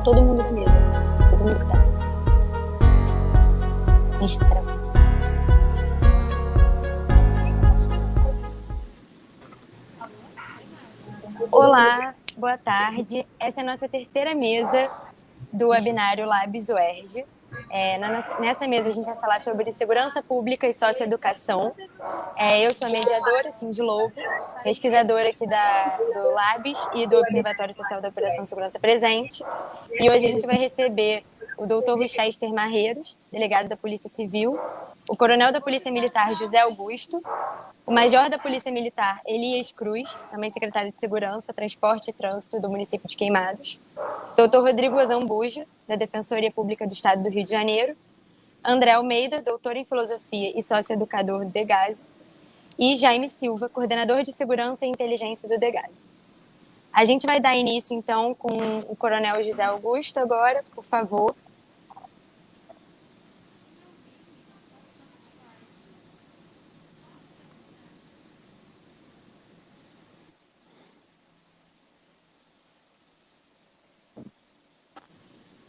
todo mundo da mesa. Todo mundo que tá. Extra. Olá, boa tarde. Essa é a nossa terceira mesa do webinário Labs UERJ. Nessa mesa a gente vai falar sobre segurança pública e socioeducação. Eu sou a mediadora, Cindy Lobo, pesquisadora aqui do Labs e do Observatório Social da Operação Segurança Presente. E hoje a gente vai receber o Dr. Winchester Marreiros, delegado da Polícia Civil, o coronel da Polícia Militar José Augusto, o major da Polícia Militar Elias Cruz, também secretário de Segurança, Transporte e Trânsito do município de Queimados, Dr. Rodrigo Azambuja, da Defensoria Pública do Estado do Rio de Janeiro, André Almeida, doutor em Filosofia e sócio-educador do DEGASE, e Jaime Silva, coordenador de Segurança e Inteligência do DEGASE. A gente vai dar início, então, com o coronel José Augusto agora, por favor.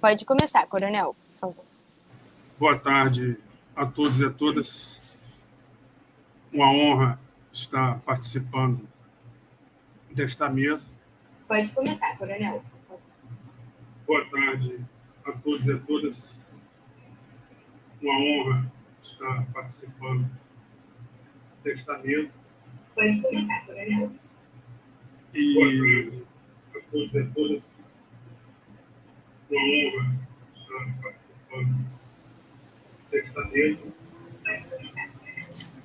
Pode começar, coronel, por favor. Boa tarde a todos e a todas. Uma honra estar participando desta mesa. Pode começar, coronel, por favor. Boa tarde a todos e a todas. Uma honra estar participando desta mesa. Pode começar, coronel. E a todos e a todas. Uma honra estar participando desta mesa.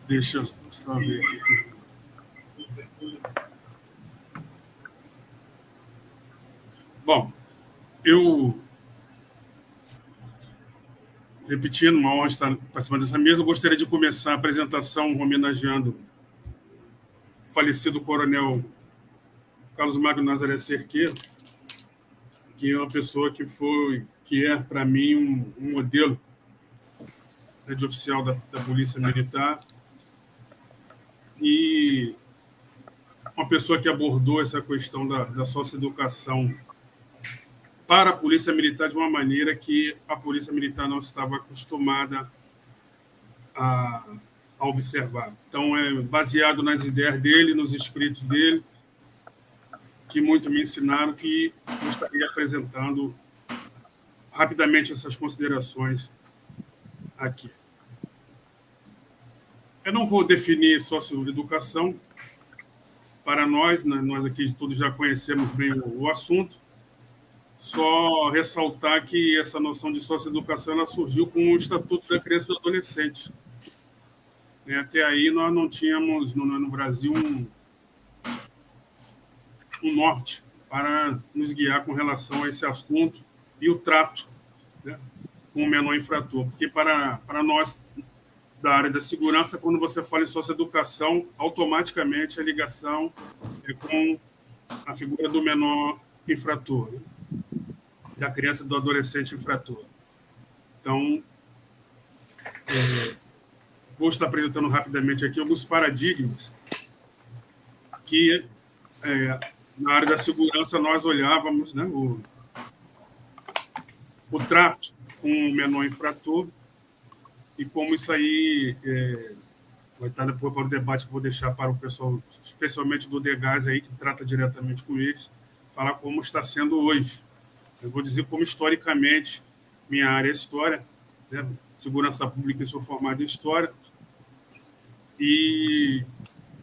Deixa eu só ver aqui. Bom, eu, repetindo, uma honra estar participando dessa mesa, eu gostaria de começar a apresentação homenageando o falecido coronel Carlos Magno Nazaré Cerqueira, que é uma pessoa que é, para mim, um modelo, né, de oficial da Polícia Militar e uma pessoa que abordou essa questão da socioeducação para a Polícia Militar de uma maneira que a Polícia Militar não estava acostumada a observar. Então, é baseado nas ideias dele, nos escritos dele, que muito me ensinaram, que eu estaria apresentando rapidamente essas considerações aqui. Eu não vou definir socioeducação. Para nós, né, nós aqui todos já conhecemos bem o assunto, só ressaltar que essa noção de socioeducação ela surgiu com o Estatuto da Criança e do Adolescente. Até aí nós não tínhamos no Brasil um norte para nos guiar com relação a esse assunto e o trato, né, com o menor infrator. Porque para nós, da área da segurança, quando você fala em socioeducação, automaticamente a ligação é com a figura do menor infrator, né, da criança e do adolescente infrator. Então, vou estar apresentando rapidamente aqui alguns paradigmas que, na área da segurança, nós olhávamos, né, o trato com o menor infrator e como isso aí vai estar depois para o debate, vou deixar para o pessoal, especialmente do DEGASE, aí, que trata diretamente com eles, falar como está sendo hoje. Eu vou dizer como, historicamente, minha área é história, né, segurança pública, e sou formado em história, e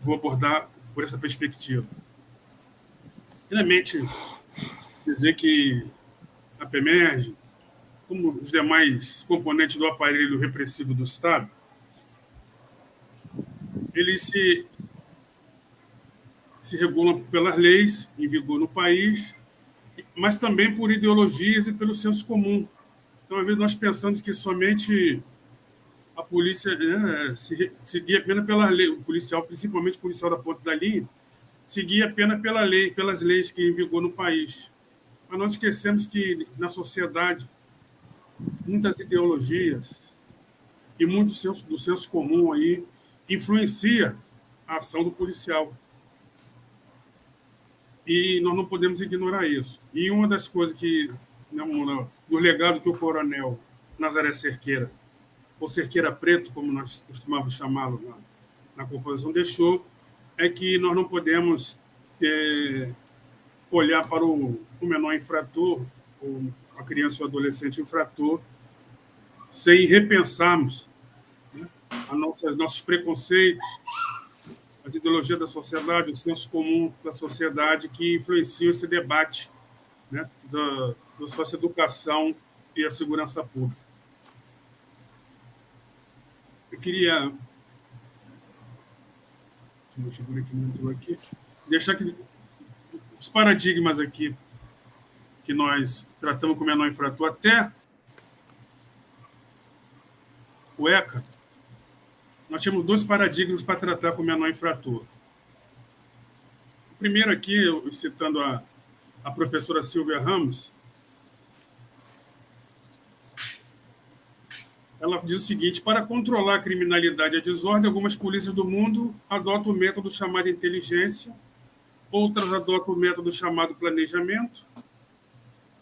vou abordar por essa perspectiva. Primeiramente, dizer que a PEMERG, como os demais componentes do aparelho repressivo do Estado, eles se regulam pelas leis em vigor no país, mas também por ideologias e pelo senso comum. Então, às vezes, nós pensamos que somente a polícia, né, seguia apenas pela lei, o policial, principalmente o policial da ponta da linha, seguia apenas pelas leis que em vigor no país. Mas nós esquecemos que, na sociedade, muitas ideologias e muito do senso comum aí influencia a ação do policial. E nós não podemos ignorar isso. E uma das coisas que né, do legado que o coronel Nazaré Cerqueira, ou Cerqueira Preto, como nós costumávamos chamá-lo na composição, deixou, é que nós não podemos olhar para o menor infrator, ou a criança ou adolescente infrator, sem repensarmos, né, nossos preconceitos, as ideologias da sociedade, o senso comum da sociedade que influenciam esse debate, né, da socioeducação e a segurança pública. Eu queria... Uma figura que não entrou aqui. Deixar que os paradigmas aqui que nós tratamos com o menor infrator, até o ECA, nós temos 2 paradigmas para tratar com o menor infrator. O primeiro aqui, eu citando a professora Silvia Ramos, ela diz o seguinte: para controlar a criminalidade e a desordem, algumas polícias do mundo adotam o método chamado inteligência, outras adotam o método chamado planejamento,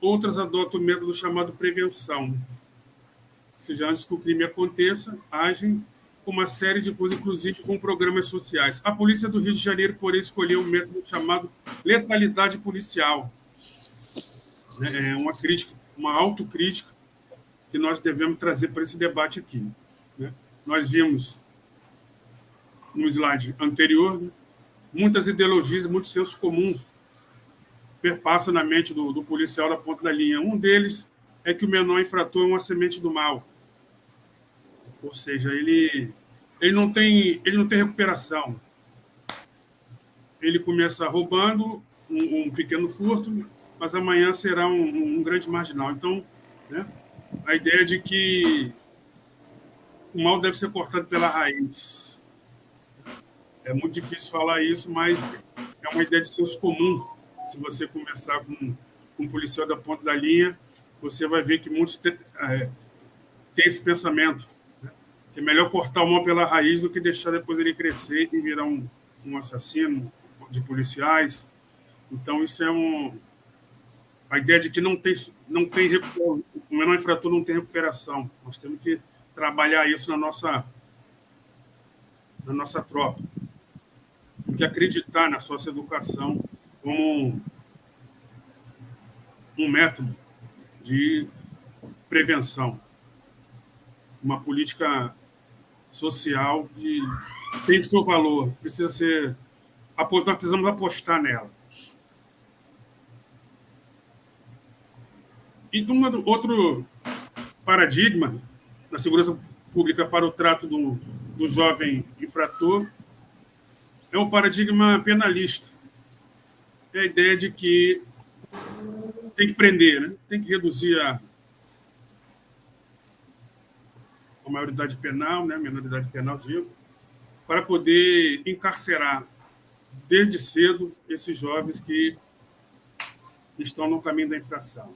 outras adotam o método chamado prevenção. Ou seja, antes que o crime aconteça, agem com uma série de coisas, inclusive com programas sociais. A Polícia do Rio de Janeiro, porém, escolheu um método chamado letalidade policial. É uma crítica, uma autocrítica que nós devemos trazer para esse debate aqui, né? Nós vimos no slide anterior, né, muitas ideologias, muito senso comum perpassam na mente do policial da ponta da linha. Um deles é que o menor infrator é uma semente do mal. Ou seja, ele não tem recuperação. Ele começa roubando um pequeno furto, mas amanhã será um grande marginal. Então, né, a ideia de que o mal deve ser cortado pela raiz. É muito difícil falar isso, mas é uma ideia de senso comum. Se você conversar com um policial da ponta da linha, você vai ver que muitos têm esse pensamento, né? Que é melhor cortar o mal pela raiz do que deixar depois ele crescer e virar um assassino de policiais. Então, isso é a ideia de que não tem o menor infrator não tem recuperação. Nós temos que trabalhar isso na nossa tropa. Temos que acreditar na socioeducação como um método de prevenção, uma política social que tem seu valor, precisa ser... Nós precisamos apostar nela. E outro paradigma da segurança pública para o trato do jovem infrator é o paradigma penalista. É a ideia de que tem que prender, né? Tem que reduzir a maioridade penal, né? Menoridade penal, digo, para poder encarcerar desde cedo esses jovens que estão no caminho da infração.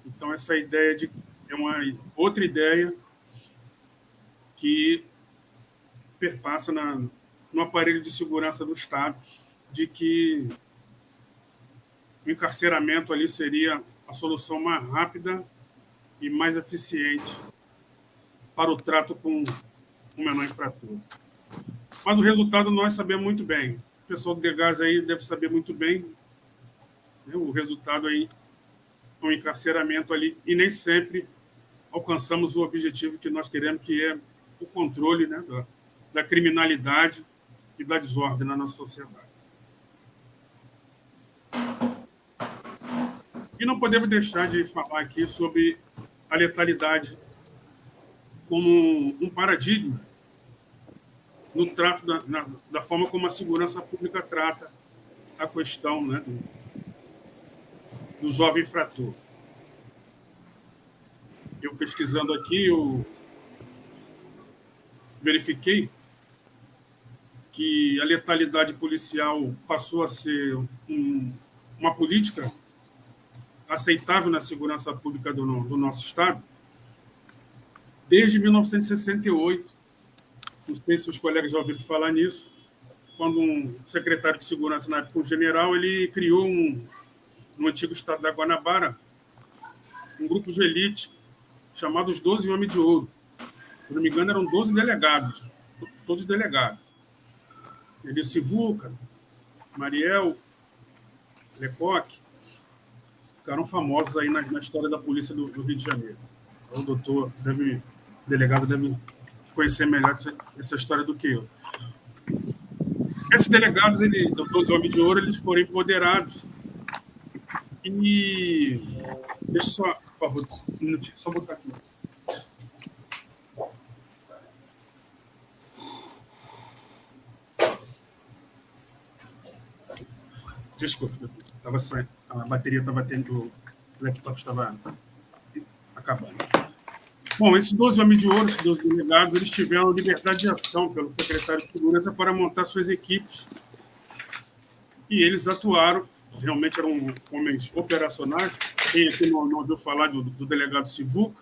Então, essa ideia é uma outra ideia que perpassa no aparelho de segurança do Estado, de que o encarceramento ali seria a solução mais rápida e mais eficiente para o trato com o menor infrator. Mas o resultado nós sabemos muito bem. O pessoal do Degás aí deve saber muito bem, né, o resultado aí é um encarceramento ali, e nem sempre alcançamos o objetivo que nós queremos, que é o controle, né, da criminalidade e da desordem na nossa sociedade. E não podemos deixar de falar aqui sobre a letalidade como um paradigma no trato da forma como a segurança pública trata a questão, né, do jovem infrator. Eu pesquisando aqui, eu verifiquei que a letalidade policial passou a ser uma política aceitável na segurança pública do nosso Estado desde 1968. Não sei se os colegas já ouviram falar nisso, quando um secretário de segurança, na época, um general, ele criou no antigo estado da Guanabara, um grupo de elite chamado os 12 Homens de Ouro. Se não me engano, eram 12 delegados, todos delegados. Eli Sivuca, Mariel, Lecoque, ficaram famosos aí na história da polícia do Rio de Janeiro. O delegado deve conhecer melhor essa história do que eu. Esses delegados, os 12 Homens de Ouro, eles foram empoderados. E deixa só, por favor, um minutinho, só botar aqui. Desculpa, a bateria estava tendo, o laptop estava acabando. Bom, esses 12 Homens de Ouro, esses 12 delegados, eles tiveram liberdade de ação pelo secretário de Segurança para montar suas equipes. E eles atuaram, realmente eram homens operacionais. Quem aqui não ouviu falar do delegado Sivuca?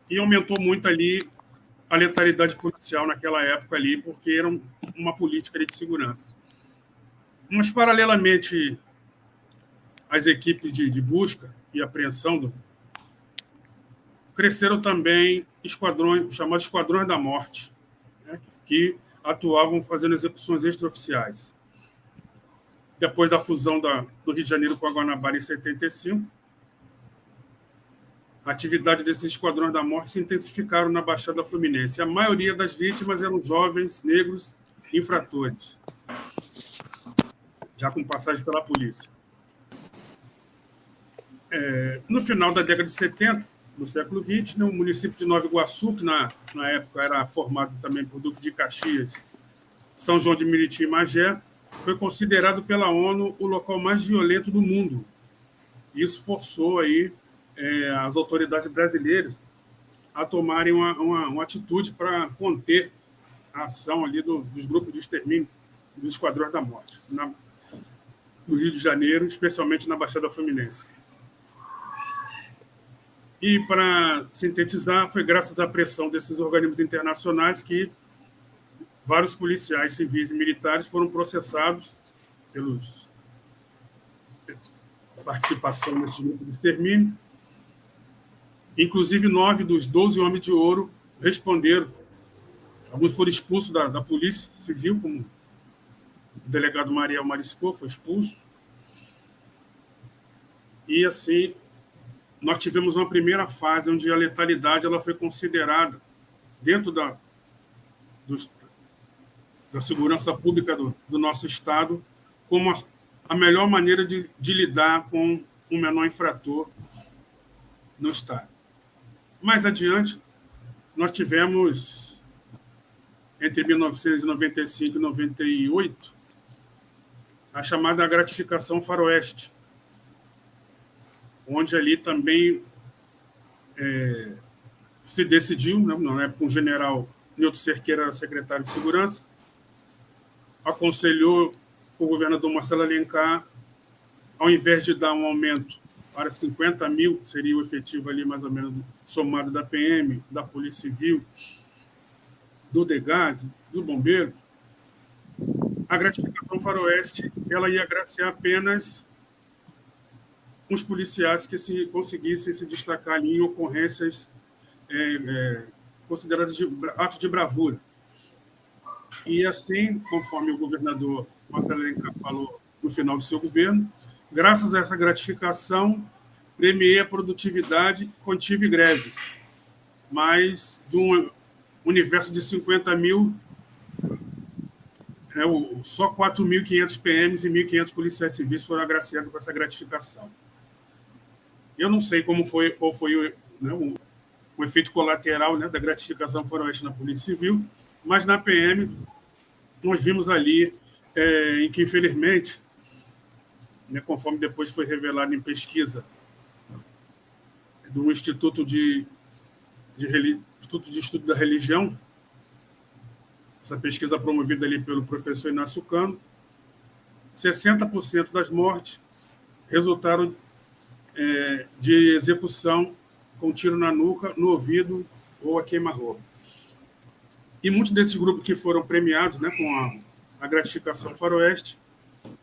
E aumentou muito ali a letalidade policial naquela época ali, porque era uma política de segurança. Mas, paralelamente às equipes de busca e apreensão, cresceram também esquadrões, chamados Esquadrões da Morte, né, que atuavam fazendo execuções extraoficiais. Depois da fusão do Rio de Janeiro com a Guanabara em 75, a atividade desses Esquadrões da Morte se intensificaram na Baixada Fluminense. A maioria das vítimas eram jovens, negros, infratores, já com passagem pela polícia. No final da década de 70, do século XX, no município de Nova Iguaçu, que na época era formado também por Duque de Caxias, São João de Meriti e Magé, foi considerado pela ONU o local mais violento do mundo. Isso forçou aí, as autoridades brasileiras a tomarem uma atitude para conter a ação ali dos grupos de extermínio, dos Esquadrões da Morte, no Rio de Janeiro, especialmente na Baixada Fluminense. E, para sintetizar, foi graças à pressão desses organismos internacionais que vários policiais civis e militares foram processados pela participação nesse grupo de extermínio. Inclusive, 9 dos 12 Homens de Ouro responderam. Alguns foram expulsos da Polícia Civil, como o delegado Mariel Marisco foi expulso. E, assim, nós tivemos uma primeira fase onde a letalidade ela foi considerada, dentro da segurança pública do nosso Estado, como a melhor maneira de lidar com um menor infrator no Estado. Mais adiante, nós tivemos, entre 1995 e 98, a chamada gratificação faroeste, onde ali também se decidiu, né, na época, o general Nilton Cerqueira era secretário de Segurança, aconselhou o governador Marcelo Alencar, ao invés de dar um aumento para 50 mil, que seria o efetivo ali mais ou menos somado da PM, da Polícia Civil, do DEGAS, do Bombeiro, a gratificação faroeste ela ia agraciar apenas os policiais que conseguissem se destacar ali em ocorrências consideradas de ato de bravura. E assim, conforme o governador Marcelo Alencar falou no final do seu governo, graças a essa gratificação, premiei a produtividade, contive greves. Mas, de um universo de 50 mil, só 4.500 PMs e 1.500 policiais civis foram agraciados com essa gratificação. Eu não sei qual foi o efeito colateral, né, da gratificação faroeste na Polícia Civil, mas na PM nós vimos ali em que, infelizmente, né, conforme depois foi revelado em pesquisa do Instituto de Estudo da Religião, essa pesquisa promovida ali pelo professor Inácio Cano, 60% das mortes resultaram de execução com tiro na nuca, no ouvido ou a queima-roupa. E muitos desses grupos que foram premiados, né, com a gratificação faroeste,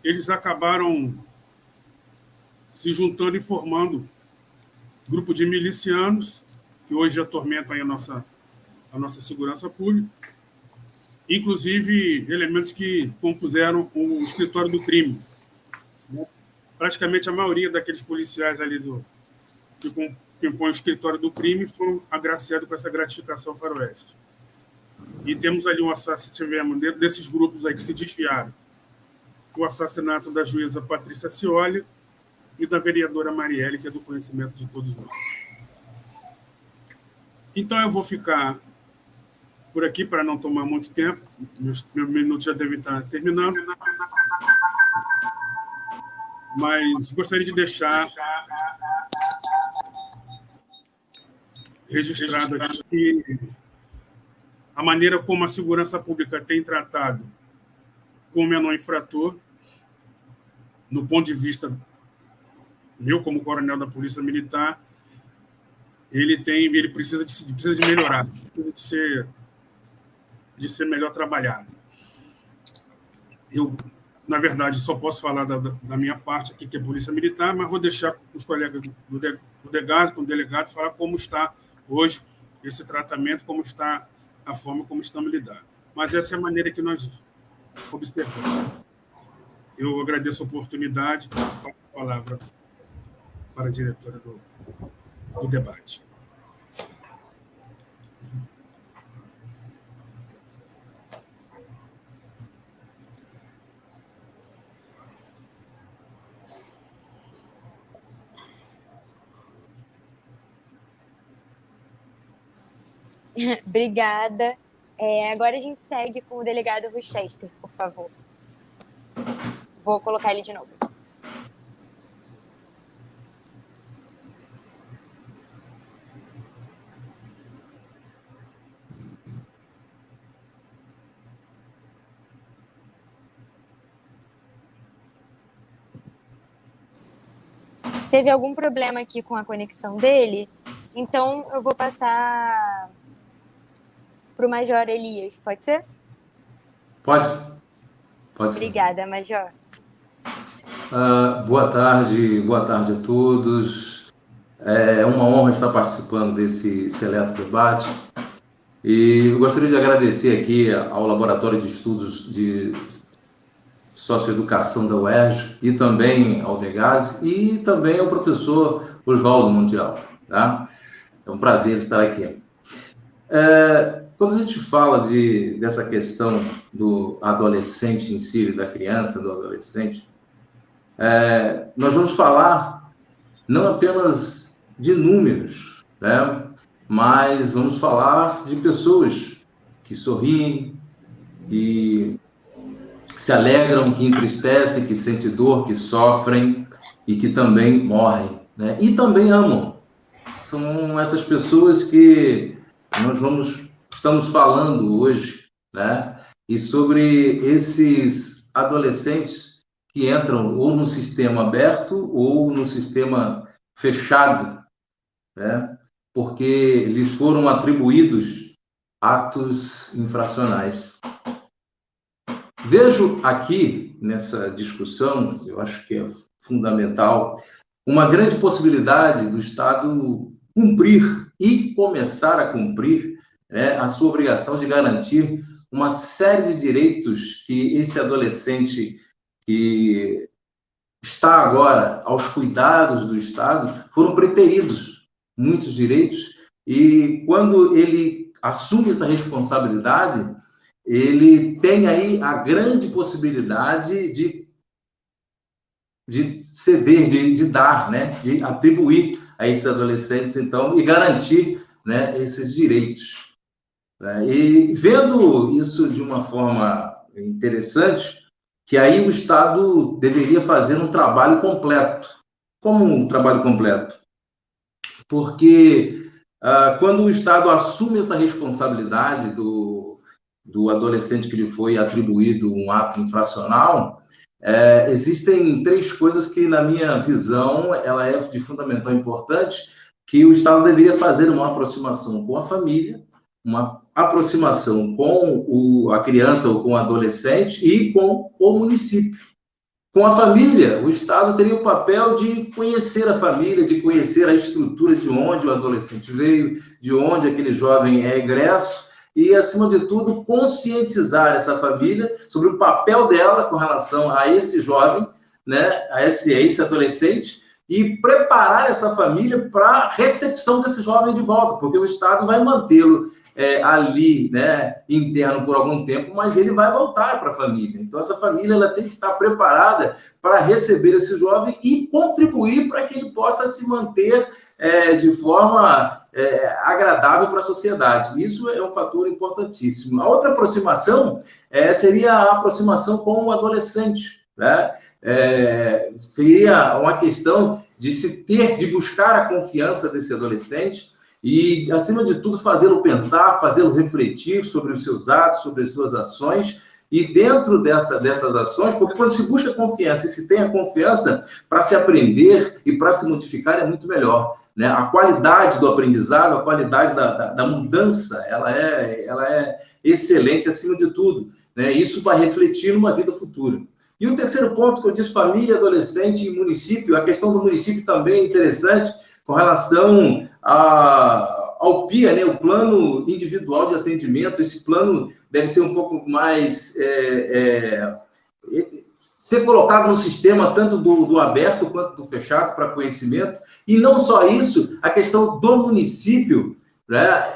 eles acabaram se juntando e formando grupo de milicianos, que hoje atormentam aí a nossa segurança pública, inclusive elementos que compuseram o escritório do crime. Praticamente a maioria daqueles policiais ali que compõem o escritório do crime foram agraciados com essa gratificação faroeste. E temos ali tivemos dentro desses grupos aí que se desviaram, o assassinato da juíza Patrícia Cioli e da vereadora Marielle, que é do conhecimento de todos nós. Então, eu vou ficar por aqui para não tomar muito tempo. Meu minuto já deve estar terminando. Mas gostaria de deixar registrado aqui que a maneira como a segurança pública tem tratado com o menor infrator, no ponto de vista meu, como coronel da Polícia Militar, ele precisa de melhorar, precisa de ser melhor trabalhado. Eu, na verdade, só posso falar da minha parte aqui, que é Polícia Militar, mas vou deixar os colegas do DEGAS, com o delegado, falar como está hoje esse tratamento, como está a forma como estamos lidando. Mas essa é a maneira que nós observamos. Eu agradeço a oportunidade, passo a palavra para a diretora do debate. Obrigada. Agora a gente segue com o delegado Rochester, por favor. Vou colocar ele de novo. Teve algum problema aqui com a conexão dele, então eu vou passar para o Major Elias, pode ser? Pode ser. Obrigada, Major. Boa tarde a todos. É uma honra estar participando desse seleto debate. E eu gostaria de agradecer aqui ao Laboratório de Estudos de Socioeducação da UERJ e também ao DEGAS e também ao professor Oswaldo Mundial. Tá? É um prazer estar aqui. Quando a gente fala dessa questão do adolescente em si, da criança, do adolescente, nós vamos falar não apenas de números, né? Mas vamos falar de pessoas que sorriem, que se alegram, que entristecem, que sentem dor, que sofrem e que também morrem, né? E também amam. São essas pessoas que estamos falando hoje, né? E sobre esses adolescentes que entram ou no sistema aberto ou no sistema fechado, né? Porque lhes foram atribuídos atos infracionais. Vejo aqui, nessa discussão, eu acho que é fundamental, uma grande possibilidade do Estado cumprir e começar a cumprir, né, a sua obrigação de garantir uma série de direitos que esse adolescente que está agora aos cuidados do Estado foram preteridos, muitos direitos, e quando ele assume essa responsabilidade, ele tem aí a grande possibilidade de ceder, de dar, né, de atribuir a esses adolescentes, então, e garantir, né, esses direitos. E vendo isso de uma forma interessante, que aí o Estado deveria fazer um trabalho completo. Como um trabalho completo? Porque quando o Estado assume essa responsabilidade do adolescente que lhe foi atribuído um ato infracional, existem três coisas que, na minha visão, ela é de fundamental importância, que o Estado deveria fazer uma aproximação com a família, uma aproximação com a criança ou com o adolescente e com o município. com a família, o Estado teria o papel de conhecer a família, de conhecer a estrutura de onde o adolescente veio, de onde aquele jovem é egresso, e, acima de tudo, conscientizar essa família sobre o papel dela com relação a esse jovem, né, a esse adolescente, e preparar essa família para a recepção desse jovem de volta, porque o Estado vai mantê-lo ali, né, interno por algum tempo, mas ele vai voltar para a família. Então, essa família ela tem que estar preparada para receber esse jovem e contribuir para que ele possa se manter de forma agradável para a sociedade. Isso é um fator importantíssimo. A outra aproximação seria a aproximação com o adolescente, né? Seria uma questão de buscar a confiança desse adolescente e, acima de tudo, fazê-lo pensar, fazê-lo refletir sobre os seus atos, sobre as suas ações, e dentro dessas ações, porque quando se busca confiança e se tem a confiança, para se aprender e para se modificar é muito melhor, né? A qualidade do aprendizado, a qualidade da mudança, ela é excelente acima de tudo, né? Isso vai refletir numa vida futura. E o terceiro ponto que eu disse, família, adolescente e município, a questão do município também é interessante com relação ao PIA, né, o Plano Individual de Atendimento. Esse plano deve ser um pouco mais ser colocado no sistema tanto do aberto quanto do fechado para conhecimento. E não só isso, a questão do município, né,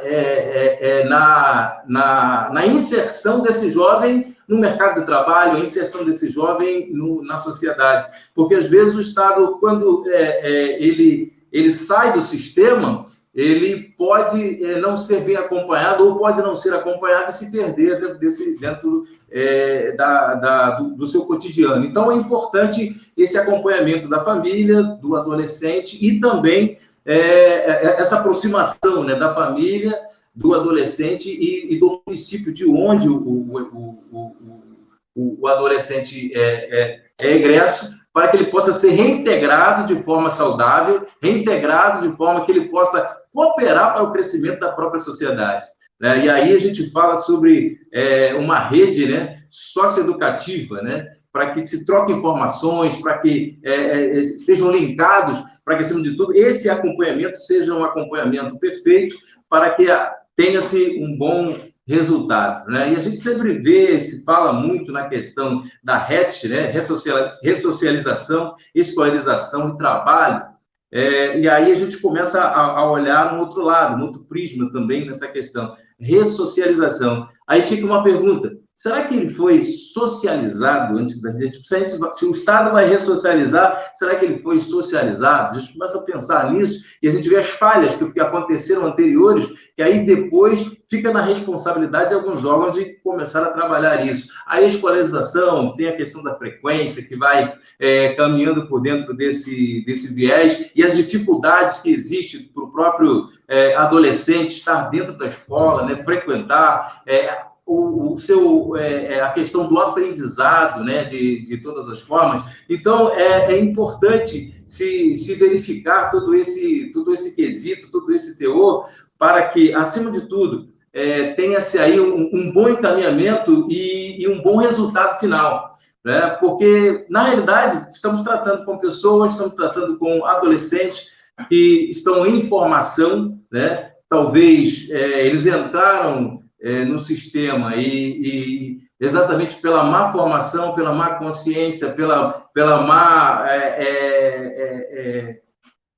na inserção desse jovem no mercado de trabalho, a inserção desse jovem na sociedade. Porque, às vezes, o Estado, quando ele sai do sistema, ele pode não ser bem acompanhado ou pode não ser acompanhado e se perder dentro do seu cotidiano. Então, é importante esse acompanhamento da família, do adolescente e também essa aproximação, né, da família, do adolescente e do município de onde o adolescente é egresso, para que ele possa ser reintegrado de forma saudável, reintegrado de forma que ele possa cooperar para o crescimento da própria sociedade, né? E aí a gente fala sobre uma rede, né, socioeducativa, né, para que se troquem informações, para que estejam linkados, para que, acima de tudo, esse acompanhamento seja um acompanhamento perfeito, para que tenha-se um bom resultado, né? E a gente sempre se fala muito na questão da RET, né? Ressocialização, escolarização e trabalho, e aí a gente começa a olhar no outro lado, no outro prisma também nessa questão, ressocialização. Aí fica uma pergunta, será que ele foi socializado antes da gente? Se o Estado vai ressocializar, será que ele foi socializado? A gente começa a pensar nisso e a gente vê as falhas que aconteceram anteriores, e aí depois fica na responsabilidade de alguns órgãos de começar a trabalhar isso. Aí a escolarização, tem a questão da frequência, que vai caminhando por dentro desse viés, e as dificuldades que existem para o próprio adolescente estar dentro da escola, né, frequentar a questão do aprendizado, né, de todas as formas. Então, é importante se verificar todo esse quesito, todo esse teor, para que, acima de tudo, tenha-se aí um bom encaminhamento e um bom resultado final, né? Porque, na realidade, estamos tratando com pessoas, estamos tratando com adolescentes que estão em formação, né? Talvez eles entraram no sistema e exatamente pela má formação, pela má consciência, pela má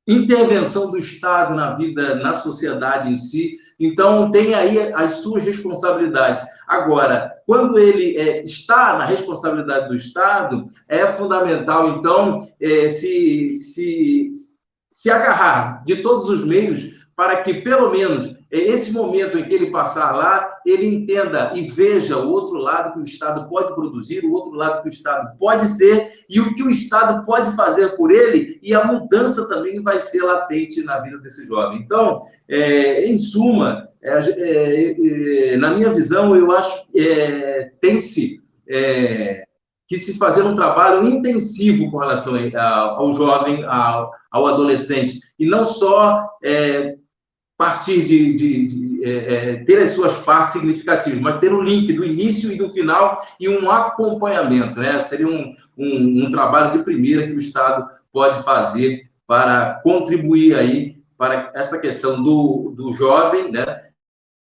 intervenção do Estado na vida, na sociedade em si. Então, tem aí as suas responsabilidades. Agora, quando ele está na responsabilidade do Estado, é fundamental, então, se agarrar de todos os meios para que, pelo menos, esse momento em que ele passar lá, ele entenda e veja o outro lado que o Estado pode produzir, o outro lado que o Estado pode ser, e o que o Estado pode fazer por ele, e a mudança também vai ser latente na vida desse jovem. Então, em suma, na minha visão, eu acho que tem-se que se fazer um trabalho intensivo com relação ao jovem, ao adolescente, e não só partir ter as suas partes significativas, mas ter um link do início e do final e um acompanhamento, né? Seria um trabalho de primeira que o Estado pode fazer para contribuir aí para essa questão do jovem, né?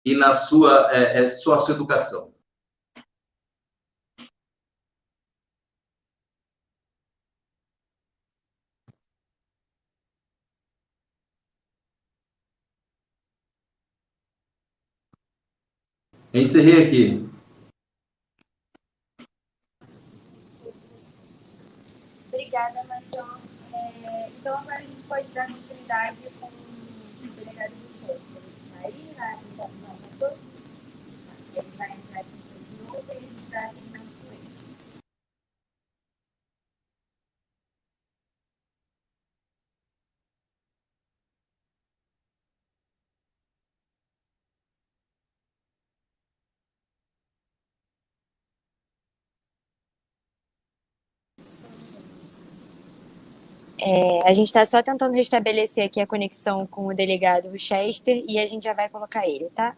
E na sua socioeducação. Encerrei aqui. Obrigada, Major. Então, agora a gente pode dar continuidade com o delegado do chefe. Aí, na apresentação, ele vai entrar aqui de novo e a gente está terminando com ele. A gente está só tentando restabelecer aqui a conexão com o delegado Chester e a gente já vai colocar ele, tá?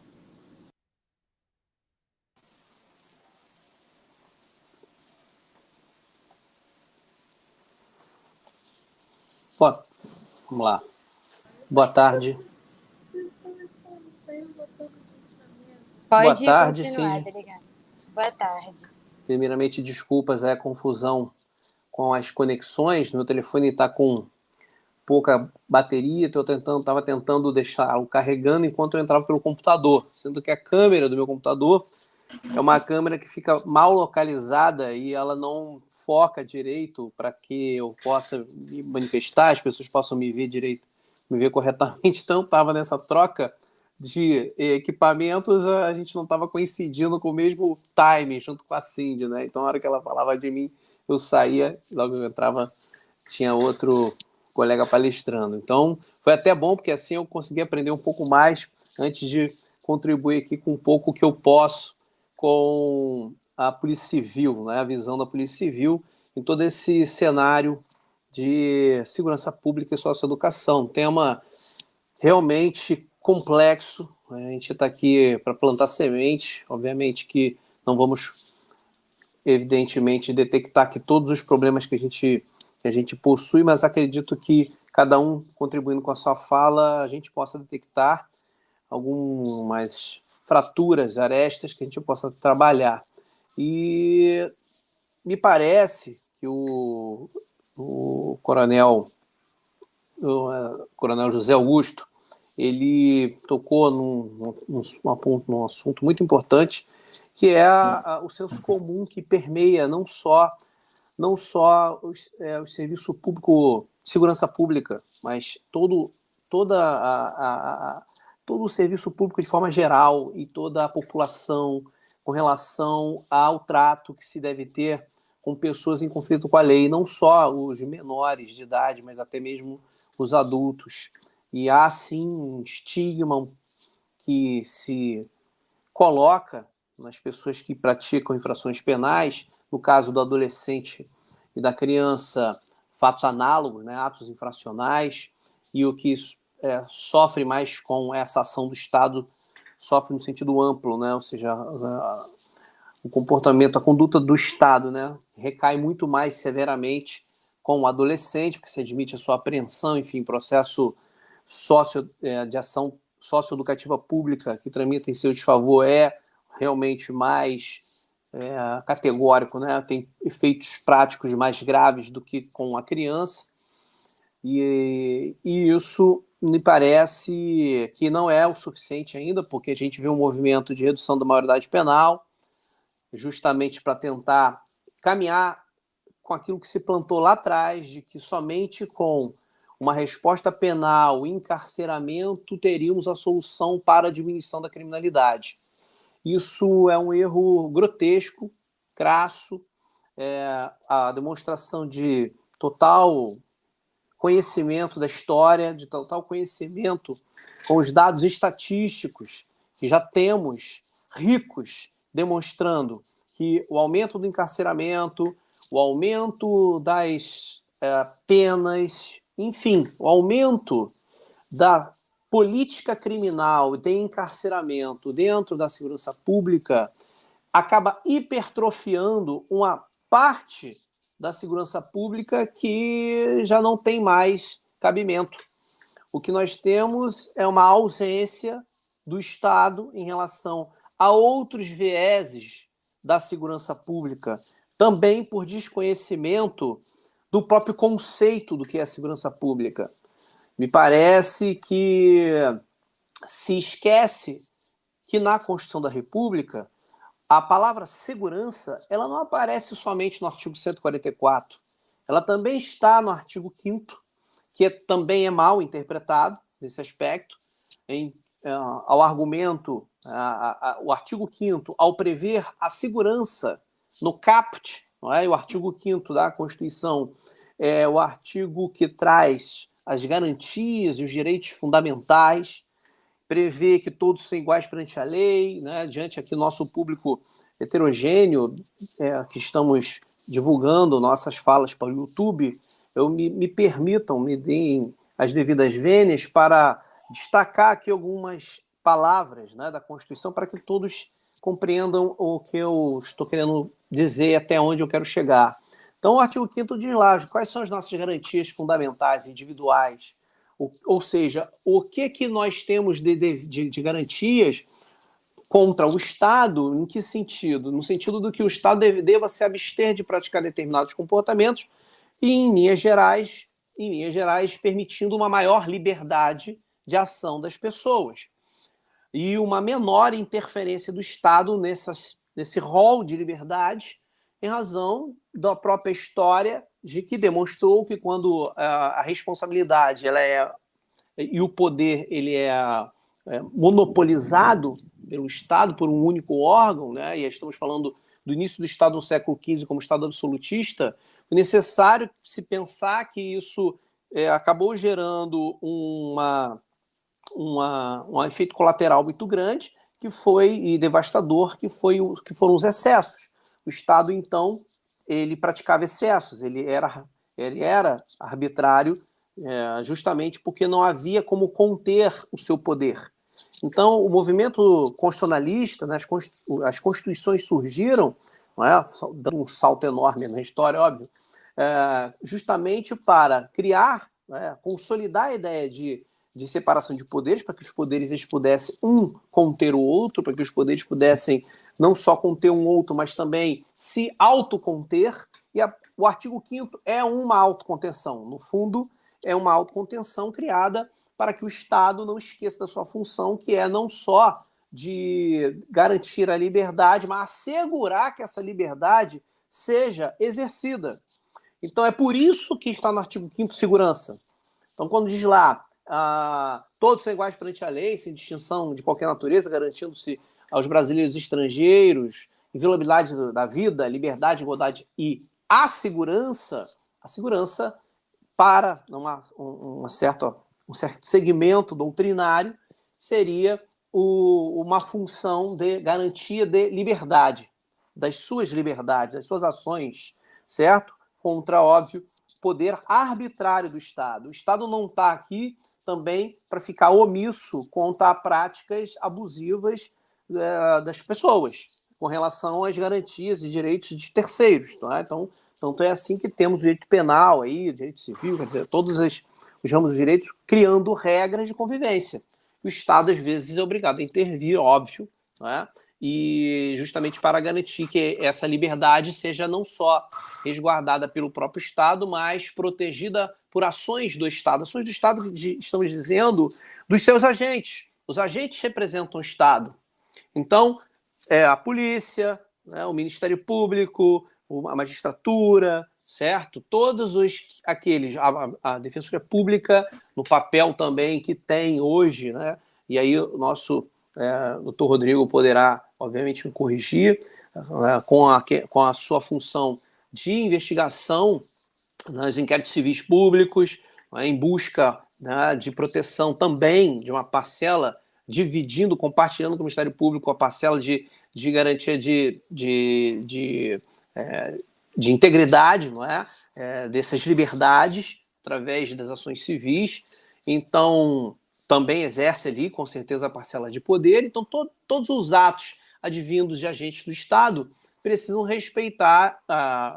Vamos lá. Boa tarde. Pode Boa tarde, continuar, sim. delegado. Boa tarde. Primeiramente, desculpas a confusão com as conexões. Meu telefone está com pouca bateria, estava tentando deixá-lo carregando enquanto eu entrava pelo computador, sendo que a câmera do meu computador é uma câmera que fica mal localizada e ela não foca direito para que eu possa me manifestar, as pessoas possam me ver direito, me ver corretamente. Então, estava nessa troca de equipamentos, a gente não estava coincidindo com o mesmo timing junto com a Cindy, né? Então, na hora que ela falava de mim, eu saía, logo eu entrava, tinha outro colega palestrando. Então, foi até bom, porque assim eu consegui aprender um pouco mais antes de contribuir aqui com um pouco que eu posso com a Polícia Civil, né? A visão da Polícia Civil em todo esse cenário de segurança pública e socioeducação. Tema realmente complexo. A gente está aqui para plantar semente. Obviamente que não vamos, evidentemente, detectar aqui todos os problemas que a gente possui, mas acredito que cada um contribuindo com a sua fala, a gente possa detectar algumas fraturas, arestas que a gente possa trabalhar. E me parece que o coronel José Augusto, ele tocou num assunto muito importante, que é o senso comum que permeia não só o serviço público, segurança pública, mas todo o serviço público de forma geral e toda a população com relação ao trato que se deve ter com pessoas em conflito com a lei, não só os menores de idade, mas até mesmo os adultos. E há, sim, um estigma que se coloca nas pessoas que praticam infrações penais, no caso do adolescente e da criança, fatos análogos, né, atos infracionais, e o que sofre mais com essa ação do Estado sofre no sentido amplo, né, ou seja, o comportamento, a conduta do Estado, né, recai muito mais severamente com o adolescente, porque se admite a sua apreensão, enfim, processo de ação socioeducativa pública que tramita em seu desfavor é realmente mais categórico, né? Tem efeitos práticos mais graves do que com a criança, e isso me parece que não é o suficiente ainda, porque a gente vê um movimento de redução da maioridade penal, justamente para tentar caminhar com aquilo que se plantou lá atrás, de que somente com uma resposta penal, encarceramento, teríamos a solução para a diminuição da criminalidade. Isso é um erro grotesco, crasso, a demonstração de total conhecimento da história, de total conhecimento com os dados estatísticos que já temos, ricos, demonstrando que o aumento do encarceramento, o aumento das penas, enfim, o aumento da política criminal de encarceramento dentro da segurança pública acaba hipertrofiando uma parte da segurança pública que já não tem mais cabimento. O que nós temos é uma ausência do Estado em relação a outros vieses da segurança pública, também por desconhecimento do próprio conceito do que é a segurança pública. Me parece que se esquece que na Constituição da República a palavra segurança ela não aparece somente no artigo 144, ela também está no artigo 5º, que também é mal interpretado nesse aspecto, ao argumento, o artigo 5º, ao prever a segurança no caput, não é? O artigo 5º da Constituição é o artigo que traz as garantias e os direitos fundamentais, prevê que todos são iguais perante a lei, né? Diante aqui do nosso público heterogêneo, que estamos divulgando nossas falas para o YouTube, me permitam, me deem as devidas vênias para destacar aqui algumas palavras, né, da Constituição para que todos compreendam o que eu estou querendo dizer, até onde eu quero chegar. Então, o artigo 5º diz lá quais são as nossas garantias fundamentais, individuais, ou seja, o que nós temos de garantias contra o Estado, em que sentido? No sentido do que o Estado deva se abster de praticar determinados comportamentos e, em linhas gerais, permitindo uma maior liberdade de ação das pessoas e uma menor interferência do Estado nesse rol de liberdade, em razão da própria história de que demonstrou que quando a responsabilidade e o poder ele é monopolizado pelo Estado, por um único órgão, né? E estamos falando do início do Estado no século XV como Estado absolutista, é necessário se pensar que isso acabou gerando um efeito colateral muito grande e devastador, que foram os excessos. O Estado, então, ele praticava excessos, ele era arbitrário, justamente porque não havia como conter o seu poder. Então, o movimento constitucionalista, né, as constituições surgiram, não é? Dando um salto enorme na história, óbvio, justamente para criar, consolidar a ideia de separação de poderes, para que os poderes eles pudessem, conter o outro, para que os poderes pudessem não só conter um outro, mas também se autoconter. E o artigo 5º é uma autocontenção. No fundo, é uma autocontenção criada para que o Estado não esqueça da sua função, que é não só de garantir a liberdade, mas assegurar que essa liberdade seja exercida. Então, é por isso que está no artigo 5º segurança. Então, quando diz lá, todos são iguais perante a lei, sem distinção de qualquer natureza, garantindo-se aos brasileiros e estrangeiros inviolabilidade da vida, liberdade, igualdade e a segurança para um certo segmento doutrinário seria uma função de garantia de liberdade, das suas liberdades, das suas ações, certo? Contra, óbvio, poder arbitrário do Estado. O Estado não está aqui também para ficar omisso contra práticas abusivas das pessoas, com relação às garantias e direitos de terceiros. Tá? Então, tanto é assim que temos o direito penal, aí, o direito civil, quer dizer, todos os ramos dos direitos criando regras de convivência. O Estado, às vezes, é obrigado a intervir, óbvio, né? E justamente para garantir que essa liberdade seja não só resguardada pelo próprio Estado, mas protegida por ações do Estado. Ações do Estado, que estamos dizendo, dos seus agentes. Os agentes representam o Estado. Então, a polícia, né, o Ministério Público, a magistratura, certo? Todos aqueles, a Defensoria Pública, no papel também que tem hoje, né? E aí o nosso doutor Rodrigo poderá, obviamente, me corrigir, com a sua função de investigação nos inquéritos civis públicos, em busca, né, de proteção também de uma parcela, compartilhando com o Ministério Público a parcela de garantia de integridade, não é? Dessas liberdades através das ações civis. Então, também exerce ali, com certeza, a parcela de poder. Então, todos os atos advindos de agentes do Estado precisam respeitar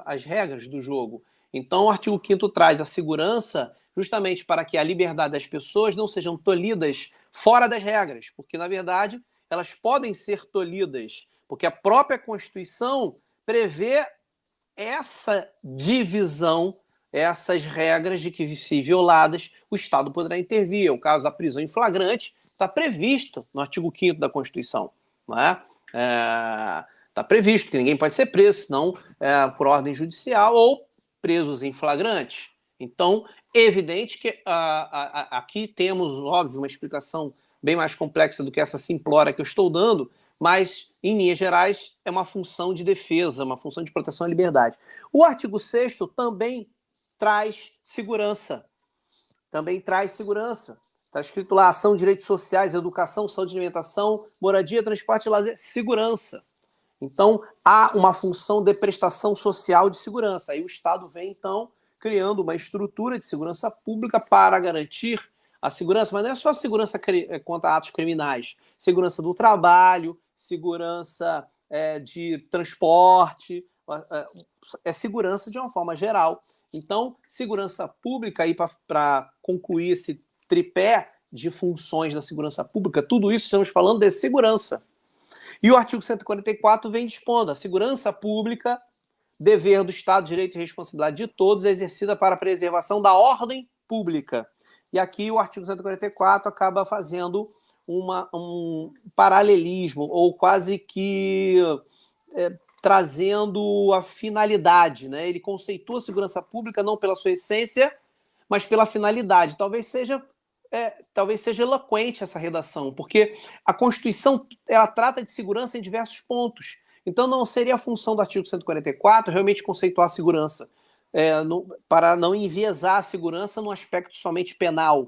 as regras do jogo. Então, o artigo 5º traz a segurança justamente para que a liberdade das pessoas não sejam tolhidas fora das regras, porque, na verdade, elas podem ser tolhidas, porque a própria Constituição prevê essa divisão, essas regras de que, se violadas, o Estado poderá intervir. O caso da prisão em flagrante está previsto no artigo 5º da Constituição. Não é? Está previsto que ninguém pode ser preso, senão por ordem judicial ou presos em flagrante. Então, é evidente que aqui temos, óbvio, uma explicação bem mais complexa do que essa simplória que eu estou dando, mas, em linhas gerais, é uma função de defesa, uma função de proteção à liberdade. O artigo 6º também traz segurança. Também traz segurança. Está escrito lá: ação, direitos sociais, educação, saúde, alimentação, moradia, transporte e lazer, segurança. Então, há uma função de prestação social de segurança. Aí o Estado vem, então, criando uma estrutura de segurança pública para garantir a segurança, mas não é só segurança quanto a atos criminais. Segurança do trabalho, segurança de transporte, é segurança de uma forma geral. Então, segurança pública, para concluir esse tripé de funções da segurança pública, tudo isso estamos falando de segurança. E o artigo 144 vem dispondo: a segurança pública, dever do Estado, direito e responsabilidade de todos, é exercida para a preservação da ordem pública. E aqui o artigo 144 acaba fazendo um paralelismo, ou quase que trazendo a finalidade, né? Ele conceitua a segurança pública não pela sua essência, mas pela finalidade. Talvez seja eloquente essa redação, porque a Constituição ela trata de segurança em diversos pontos. Então não seria a função do artigo 144 realmente conceituar a segurança, para não enviesar a segurança no aspecto somente penal,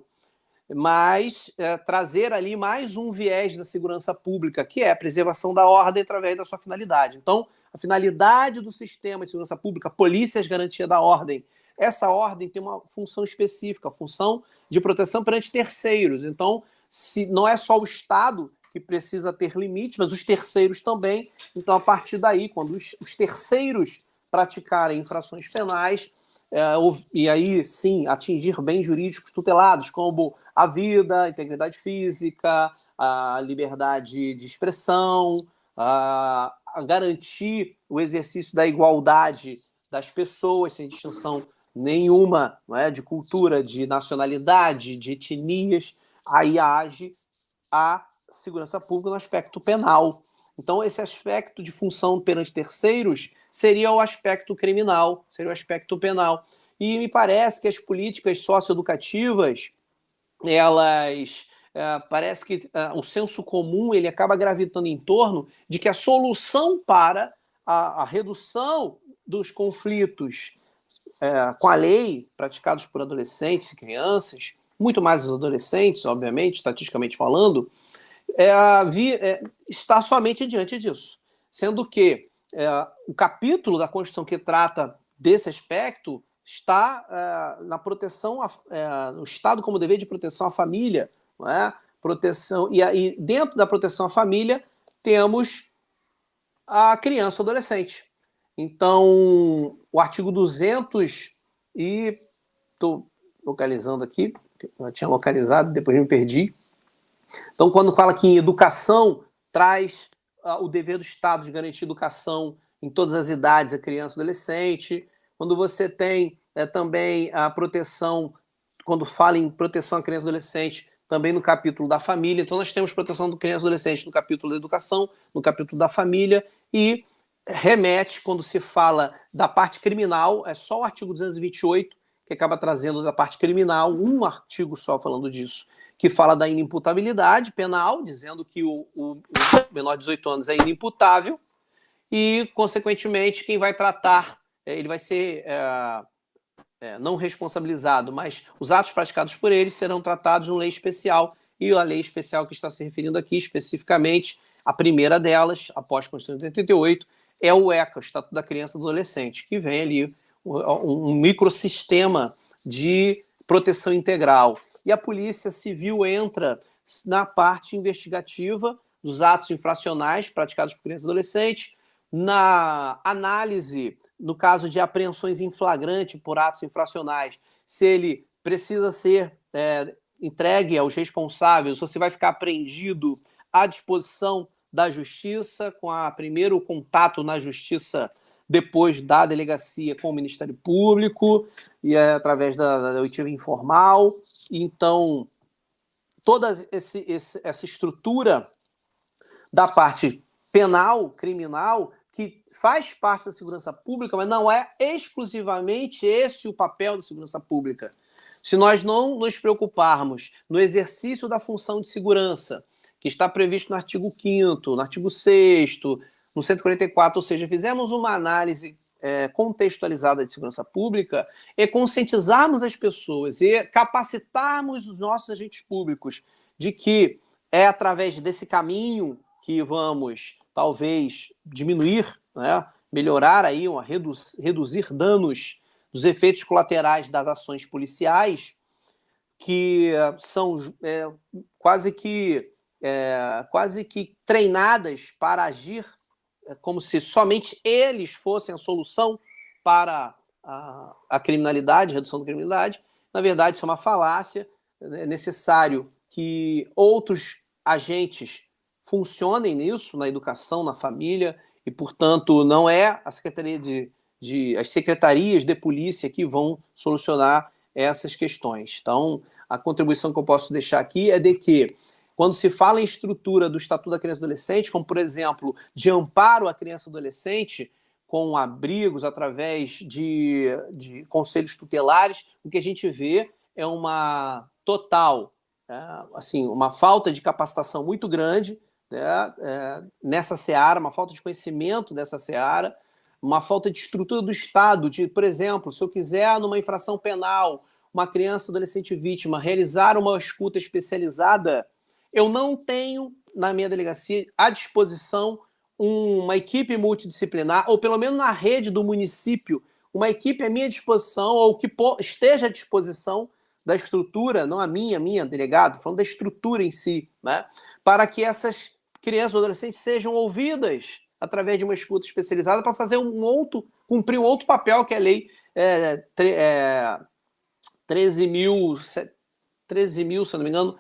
mas trazer ali mais um viés da segurança pública, que é a preservação da ordem através da sua finalidade. Então, a finalidade do sistema de segurança pública, polícias, garantia da ordem. Essa ordem tem uma função específica, a função de proteção perante terceiros. Então, se não é só o Estado que precisa ter limites, mas os terceiros também. Então, a partir daí, quando os terceiros praticarem infrações penais, e aí, sim, atingir bens jurídicos tutelados, como a vida, a integridade física, a liberdade de expressão, a garantir o exercício da igualdade das pessoas, sem distinção nenhuma, não é, de cultura, de nacionalidade, de etnias, aí age a segurança pública no aspecto penal. Então, esse aspecto de função perante terceiros seria o aspecto criminal, seria o aspecto penal. E me parece que as políticas socioeducativas, elas... parece que o senso comum ele acaba gravitando em torno de que a solução para a redução dos conflitos com a lei praticados por adolescentes e crianças, muito mais os adolescentes, obviamente, estatisticamente falando, está somente diante disso. Sendo que o capítulo da Constituição que trata desse aspecto está na proteção, no Estado como dever de proteção à família, não é? Proteção, e dentro da proteção à família temos a criança e o adolescente. Então, o artigo 200, e estou localizando aqui, eu tinha localizado, depois me perdi. Então, quando fala que em educação, traz o dever do Estado de garantir educação em todas as idades, a criança e adolescente. Quando você tem também a proteção, quando fala em proteção à criança e adolescente, também no capítulo da família. Então, nós temos proteção da criança e adolescente no capítulo da educação, no capítulo da família, e remete, quando se fala da parte criminal, é só o artigo 228 que acaba trazendo da parte criminal, um artigo só falando disso, que fala da inimputabilidade penal, dizendo que o menor de 18 anos é inimputável e, consequentemente, quem vai tratar, ele vai ser não responsabilizado, mas os atos praticados por ele serão tratados em lei especial, e a lei especial que está se referindo aqui, especificamente, a primeira delas, após a Constituição de 88, é o ECA, o Estatuto da Criança e do Adolescente, que vem ali um microsistema de proteção integral. e a Polícia Civil entra na parte investigativa dos atos infracionais praticados por crianças e adolescentes, na análise, no caso de apreensões em flagrante por atos infracionais, se ele precisa ser entregue aos responsáveis ou se vai ficar apreendido à disposição da Justiça, com primeiro contato na Justiça depois da delegacia com o Ministério Público e através da oitiva informal. Então, toda essa estrutura da parte penal, criminal, que faz parte da segurança pública, mas não é exclusivamente esse o papel da segurança pública. Se nós não nos preocuparmos no exercício da função de segurança, que está previsto no artigo 5º, no artigo 6º, no 144, ou seja, fizemos uma análise contextualizada de segurança pública, e conscientizarmos as pessoas e capacitarmos os nossos agentes públicos de que é através desse caminho que vamos, talvez, diminuir, né, melhorar aí, reduzir danos dos efeitos colaterais das ações policiais, que são quase que treinadas para agir como se somente eles fossem a solução para a criminalidade, a redução da criminalidade. Na verdade, isso é uma falácia. É necessário que outros agentes funcionem nisso, na educação, na família, e, portanto, não é a Secretaria as secretarias de polícia que vão solucionar essas questões. Então, a contribuição que eu posso deixar aqui é de que, quando se fala em estrutura do Estatuto da Criança e Adolescente, como, por exemplo, de amparo à criança e adolescente, com abrigos através de conselhos tutelares, o que a gente vê é uma total, uma falta de capacitação muito grande, nessa seara, uma falta de conhecimento dessa seara, uma falta de estrutura do Estado, por exemplo, se eu quiser, numa infração penal, uma criança ou adolescente vítima, realizar uma escuta especializada, eu não tenho, na minha delegacia, à disposição uma equipe multidisciplinar, ou pelo menos na rede do município, uma equipe à minha disposição, ou que esteja à disposição da estrutura, não a minha delegado, falando da estrutura em si, né, para que essas crianças ou adolescentes sejam ouvidas através de uma escuta especializada para fazer cumprir um outro papel que a lei 13.000, se eu não me engano,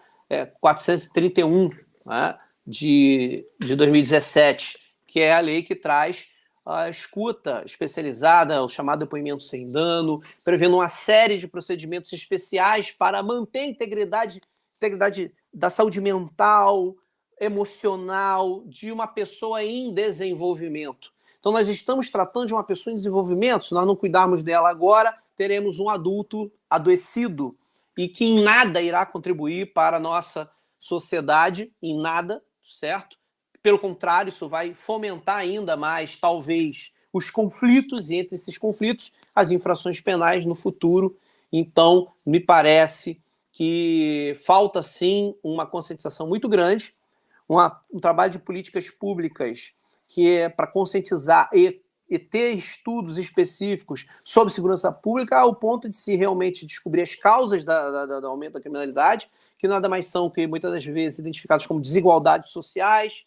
431, né, de 2017, que é a lei que traz a escuta especializada, o chamado depoimento sem dano, prevendo uma série de procedimentos especiais para manter a integridade da saúde mental, emocional de uma pessoa em desenvolvimento. Então, nós estamos tratando de uma pessoa em desenvolvimento. Se nós não cuidarmos dela agora, teremos um adulto adoecido e que em nada irá contribuir para a nossa sociedade, em nada, certo? Pelo contrário, isso vai fomentar ainda mais, talvez, os conflitos, e entre esses conflitos, as infrações penais no futuro. Então, me parece que falta, sim, uma conscientização muito grande, um trabalho de políticas públicas que é para conscientizar e ter estudos específicos sobre segurança pública ao ponto de se realmente descobrir as causas do aumento da criminalidade, que nada mais são que muitas das vezes identificados como desigualdades sociais,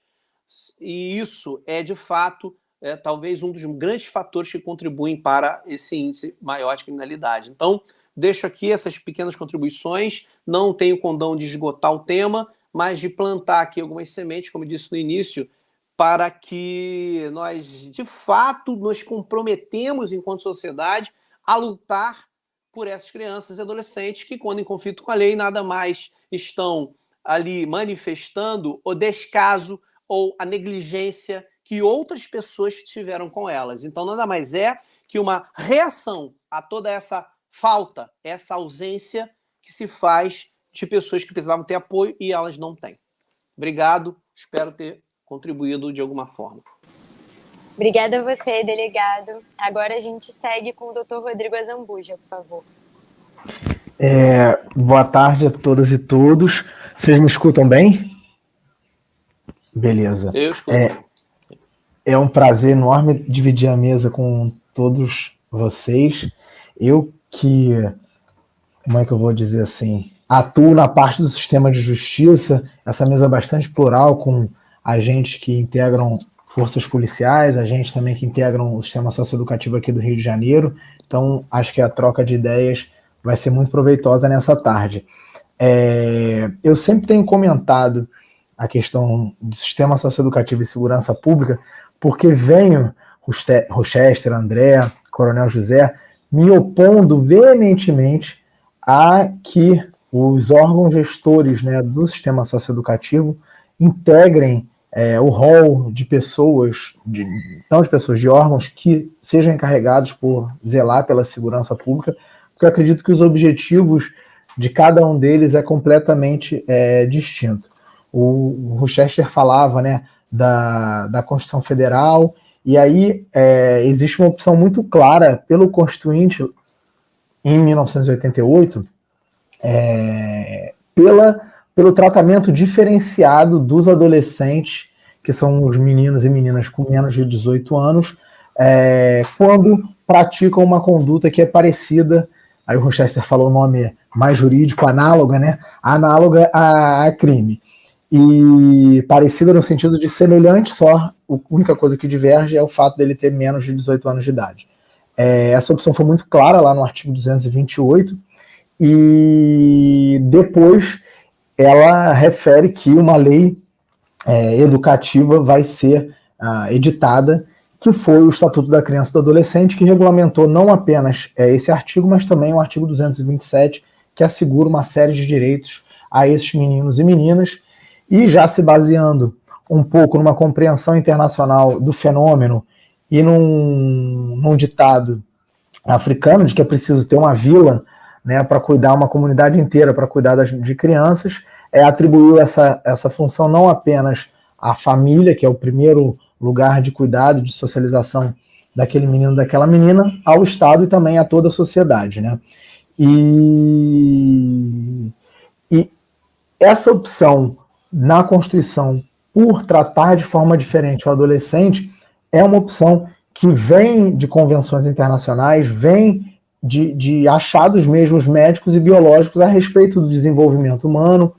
e isso é, de fato, talvez um dos grandes fatores que contribuem para esse índice maior de criminalidade. Então, deixo aqui essas pequenas contribuições, não tenho condão de esgotar o tema, mas de plantar aqui algumas sementes, como eu disse no início, para que nós, de fato, nos comprometemos enquanto sociedade a lutar por essas crianças e adolescentes que, quando em conflito com a lei, nada mais estão ali manifestando o descaso ou a negligência que outras pessoas tiveram com elas. Então, nada mais é que uma reação a toda essa falta, essa ausência que se faz de pessoas que precisavam ter apoio e elas não têm. Obrigado, espero ter contribuído de alguma forma. Obrigada a você, delegado. Agora a gente segue com o Dr. Rodrigo Azambuja, por favor. Boa tarde a todas e todos. Vocês me escutam bem? Beleza. Eu escuto. É um prazer enorme dividir a mesa com todos vocês. Eu que, como é que eu vou dizer assim, atuo na parte do sistema de justiça, essa mesa é bastante plural, com agentes que integram forças policiais, agentes também que integram o sistema socioeducativo aqui do Rio de Janeiro. Então, acho que a troca de ideias vai ser muito proveitosa nessa tarde. Eu sempre tenho comentado a questão do sistema socioeducativo e segurança pública, porque venho, Rochester, André, Coronel José, me opondo veementemente a que os órgãos gestores, né, do sistema socioeducativo integrem o rol de pessoas, não de pessoas, de órgãos que sejam encarregados por zelar pela segurança pública, porque eu acredito que os objetivos de cada um deles é completamente distinto. O Rochester falava, né, da Constituição Federal, e aí existe uma opção muito clara pelo Constituinte, em 1988, pelo tratamento diferenciado dos adolescentes, que são os meninos e meninas com menos de 18 anos, quando praticam uma conduta que é parecida, aí o Rochester falou o nome mais jurídico, análoga, né? Análoga a crime. E parecida no sentido de semelhante, só a única coisa que diverge é o fato dele ter menos de 18 anos de idade. Essa opção foi muito clara lá no artigo 228, e depois ela refere que uma lei educativa vai ser editada, que foi o Estatuto da Criança e do Adolescente, que regulamentou não apenas esse artigo, mas também o artigo 227, que assegura uma série de direitos a esses meninos e meninas, e já se baseando um pouco numa compreensão internacional do fenômeno e num ditado africano de que é preciso ter uma vila, né, para cuidar uma comunidade inteira, para cuidar de crianças, atribuiu essa função não apenas à família, que é o primeiro lugar de cuidado, de socialização daquele menino, daquela menina, ao Estado e também a toda a sociedade, né? E essa opção na Constituição por tratar de forma diferente o adolescente é uma opção que vem de convenções internacionais, vem de achados mesmos médicos e biológicos a respeito do desenvolvimento humano,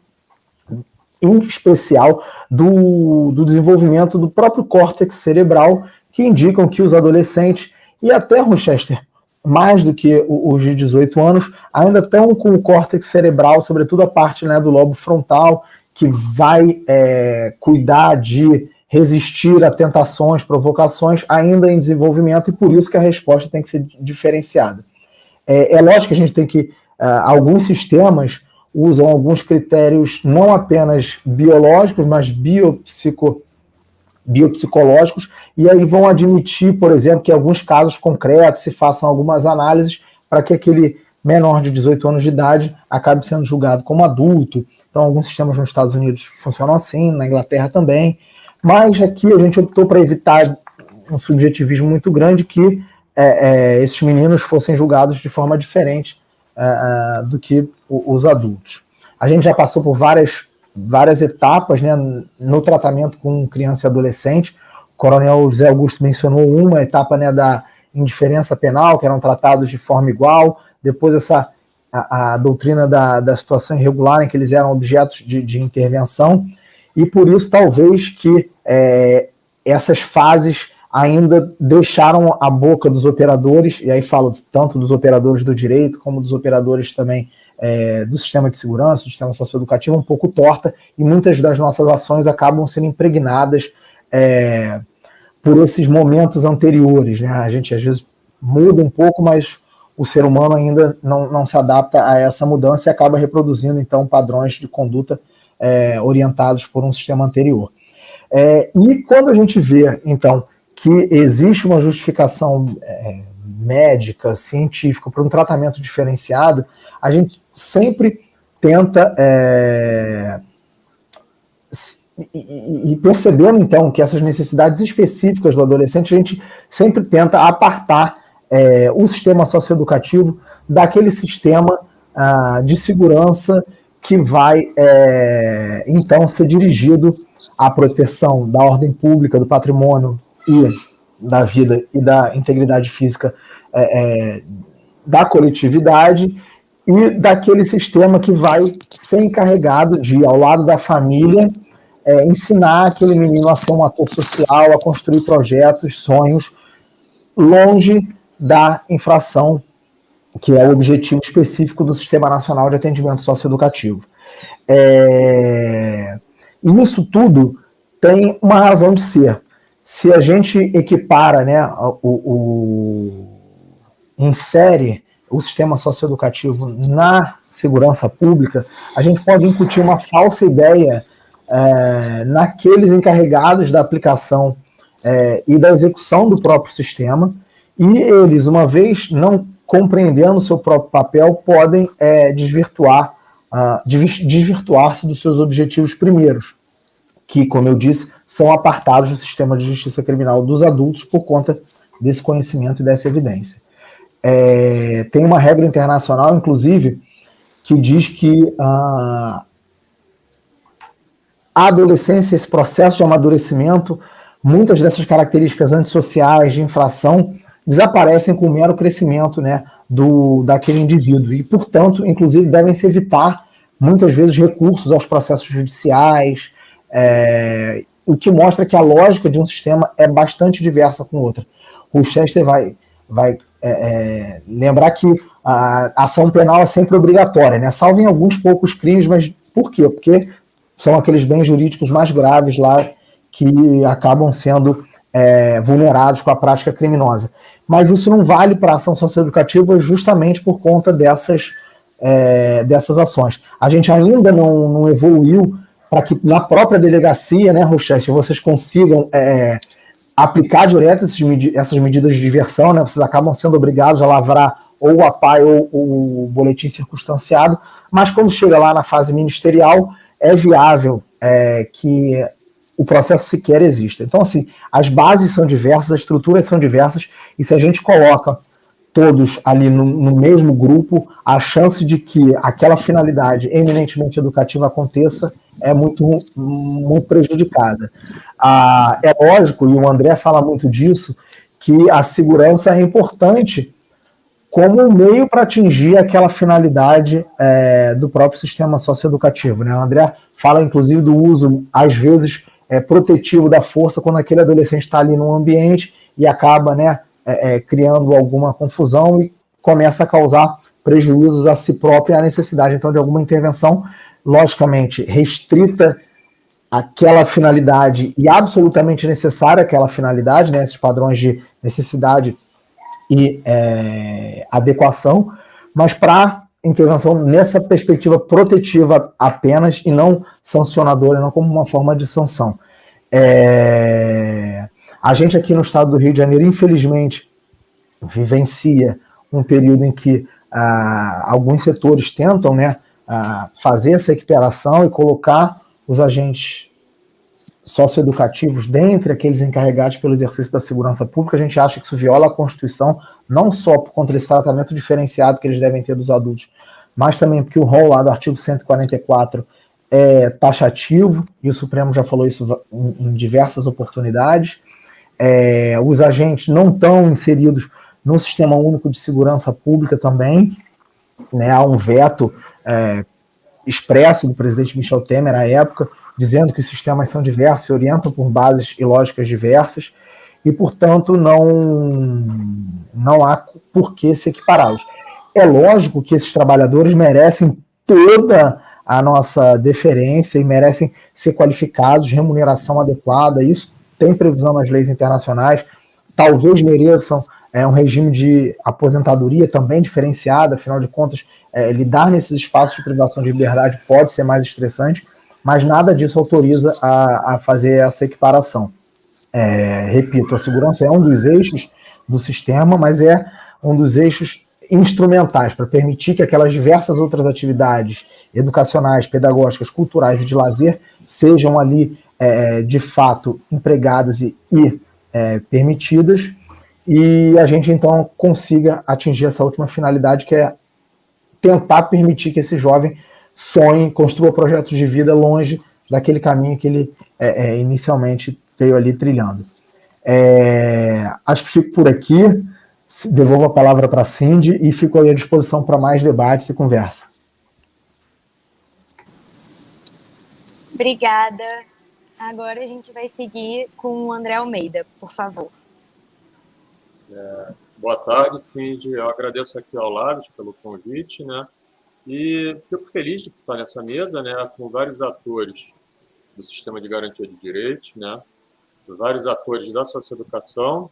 em especial do desenvolvimento do próprio córtex cerebral, que indicam que os adolescentes, e até Rochester, mais do que os de 18 anos, ainda estão com o córtex cerebral, sobretudo a parte, né, do lobo frontal, que vai cuidar de resistir a tentações, provocações, ainda em desenvolvimento, e por isso que a resposta tem que ser diferenciada. É lógico que a gente tem que... alguns sistemas usam alguns critérios não apenas biológicos, mas biopsicológicos, e aí vão admitir, por exemplo, que em alguns casos concretos se façam algumas análises para que aquele menor de 18 anos de idade acabe sendo julgado como adulto. Então, alguns sistemas nos Estados Unidos funcionam assim, na Inglaterra também, mas aqui a gente optou para evitar um subjetivismo muito grande, que esses meninos fossem julgados de forma diferente do que os adultos. A gente já passou por várias etapas, né, no tratamento com criança e adolescente. O Coronel José Augusto mencionou uma etapa, né, da indiferença penal, que eram tratados de forma igual, depois a doutrina da situação irregular, em que eles eram objetos de intervenção, e por isso talvez que essas fases ainda deixaram a boca dos operadores, e aí falo tanto dos operadores do direito, como dos operadores também do sistema de segurança, do sistema socioeducativo, um pouco torta, e muitas das nossas ações acabam sendo impregnadas por esses momentos anteriores, né? A gente às vezes muda um pouco, mas o ser humano ainda não se adapta a essa mudança e acaba reproduzindo, então, padrões de conduta orientados por um sistema anterior. E quando a gente vê, então, que existe uma justificação médica, científica, para um tratamento diferenciado, a gente sempre tenta, e percebendo, então, que essas necessidades específicas do adolescente, a gente sempre tenta apartar o sistema socioeducativo daquele sistema de segurança que vai, então, ser dirigido à proteção da ordem pública, do patrimônio e da vida e da integridade física da coletividade, e daquele sistema que vai ser encarregado de, ao lado da família, ensinar aquele menino a ser um ator social, a construir projetos, sonhos, longe da infração, que é o objetivo específico do Sistema Nacional de Atendimento Socioeducativo. E isso tudo tem uma razão de ser. Se a gente equipara, né, insere o sistema socioeducativo na segurança pública, a gente pode incutir uma falsa ideia naqueles encarregados da aplicação e da execução do próprio sistema, e eles, uma vez não compreendendo o seu próprio papel, podem desvirtuar-se dos seus objetivos primeiros, que, como eu disse, são apartados do sistema de justiça criminal dos adultos por conta desse conhecimento e dessa evidência. Tem uma regra internacional, inclusive, que diz que a adolescência, esse processo de amadurecimento, muitas dessas características antissociais de infração desaparecem com o mero crescimento, né, daquele indivíduo e, portanto, inclusive, devem se evitar, muitas vezes, recursos aos processos judiciais, o que mostra que a lógica de um sistema é bastante diversa com outra. O Chester vai lembrar que a ação penal é sempre obrigatória, né, salvo em alguns poucos crimes, mas por quê? Porque são aqueles bens jurídicos mais graves lá que acabam sendo vulnerados com a prática criminosa. Mas isso não vale para a ação socioeducativa justamente por conta dessas ações. A gente ainda não evoluiu para que na própria delegacia, né, Rochester, vocês consigam aplicar direto essas medidas de diversão, né? Vocês acabam sendo obrigados a lavrar ou a PAI ou o boletim circunstanciado, mas quando chega lá na fase ministerial, é viável que o processo sequer exista. Então, assim, as bases são diversas, as estruturas são diversas, e se a gente coloca todos ali no mesmo grupo, a chance de que aquela finalidade eminentemente educativa aconteça é muito, muito prejudicada. É lógico, e o André fala muito disso, que a segurança é importante como um meio para atingir aquela finalidade do próprio sistema socioeducativo, né? O André fala, inclusive, do uso, às vezes, protetivo da força quando aquele adolescente está ali num ambiente e acaba, né, criando alguma confusão e começa a causar prejuízos a si próprio e a necessidade, então, de alguma intervenção, logicamente, restrita àquela finalidade e absolutamente necessária àquela finalidade, né, esses padrões de necessidade e adequação, mas para intervenção nessa perspectiva protetiva apenas e não sancionadora, não como uma forma de sanção. A gente aqui no estado do Rio de Janeiro, infelizmente, vivencia um período em que alguns setores tentam, né, fazer essa equiparação e colocar os agentes socioeducativos dentre aqueles encarregados pelo exercício da segurança pública. A gente acha que isso viola a Constituição, não só por conta desse tratamento diferenciado que eles devem ter dos adultos, mas também porque o rol lá do artigo 144 é taxativo, e o Supremo já falou isso em diversas oportunidades. Os agentes não estão inseridos no Sistema Único de Segurança Pública também, né? Há um veto expresso do presidente Michel Temer à época, dizendo que os sistemas são diversos, se orientam por bases e lógicas diversas, e, portanto, não há por que se equipará-los. É lógico que esses trabalhadores merecem toda a nossa deferência e merecem ser qualificados, remuneração adequada, isso tem previsão nas leis internacionais, talvez mereçam um regime de aposentadoria também diferenciado, afinal de contas, lidar nesses espaços de privação de liberdade pode ser mais estressante, mas nada disso autoriza a fazer essa equiparação. Repito, a segurança é um dos eixos do sistema, mas é um dos eixos instrumentais para permitir que aquelas diversas outras atividades educacionais, pedagógicas, culturais e de lazer sejam ali, de fato, empregadas e permitidas, e a gente, então, consiga atingir essa última finalidade, que é tentar permitir que esse jovem sonhe, construa projetos de vida longe daquele caminho que ele inicialmente veio ali trilhando. Acho que fico por aqui. devolvo a palavra para a Cindy e fico aí à disposição para mais debates e conversa. Obrigada. Agora a gente vai seguir com o André Almeida, por favor. Boa tarde, Cindy. Eu agradeço aqui ao Labs pelo convite, né? E fico feliz de estar nessa mesa, né, com vários atores do sistema de garantia de direitos, né? Vários atores da socioeducação.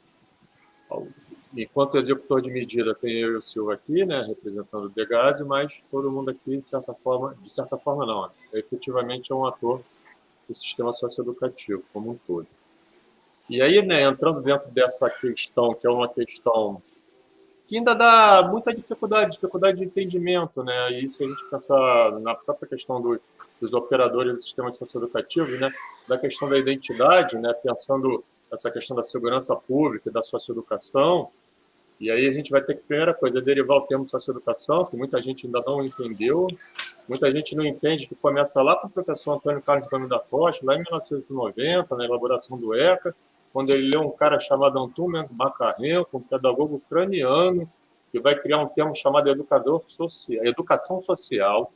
Enquanto executor de medida, tem eu e o Silvio aqui, né, representando o Degase, mas todo mundo aqui, de certa forma não, efetivamente é um ator do sistema socioeducativo como um todo. E aí, né, entrando dentro dessa questão, que é uma questão que ainda dá muita dificuldade de entendimento, né, e se a gente pensar na própria questão dos operadores do sistema socioeducativo, né, da questão da identidade, né, pensando essa questão da segurança pública e da socioeducação. E aí a gente vai ter que, primeira coisa, derivar o termo socioeducação, que muita gente ainda não entendeu, muita gente não entende, que começa lá com o professor Antônio Carlos Gomes da Costa, lá em 1990, na elaboração do ECA, quando ele leu um cara chamado Antônio Macarrenco, um pedagogo ucraniano, que vai criar um termo chamado educação social,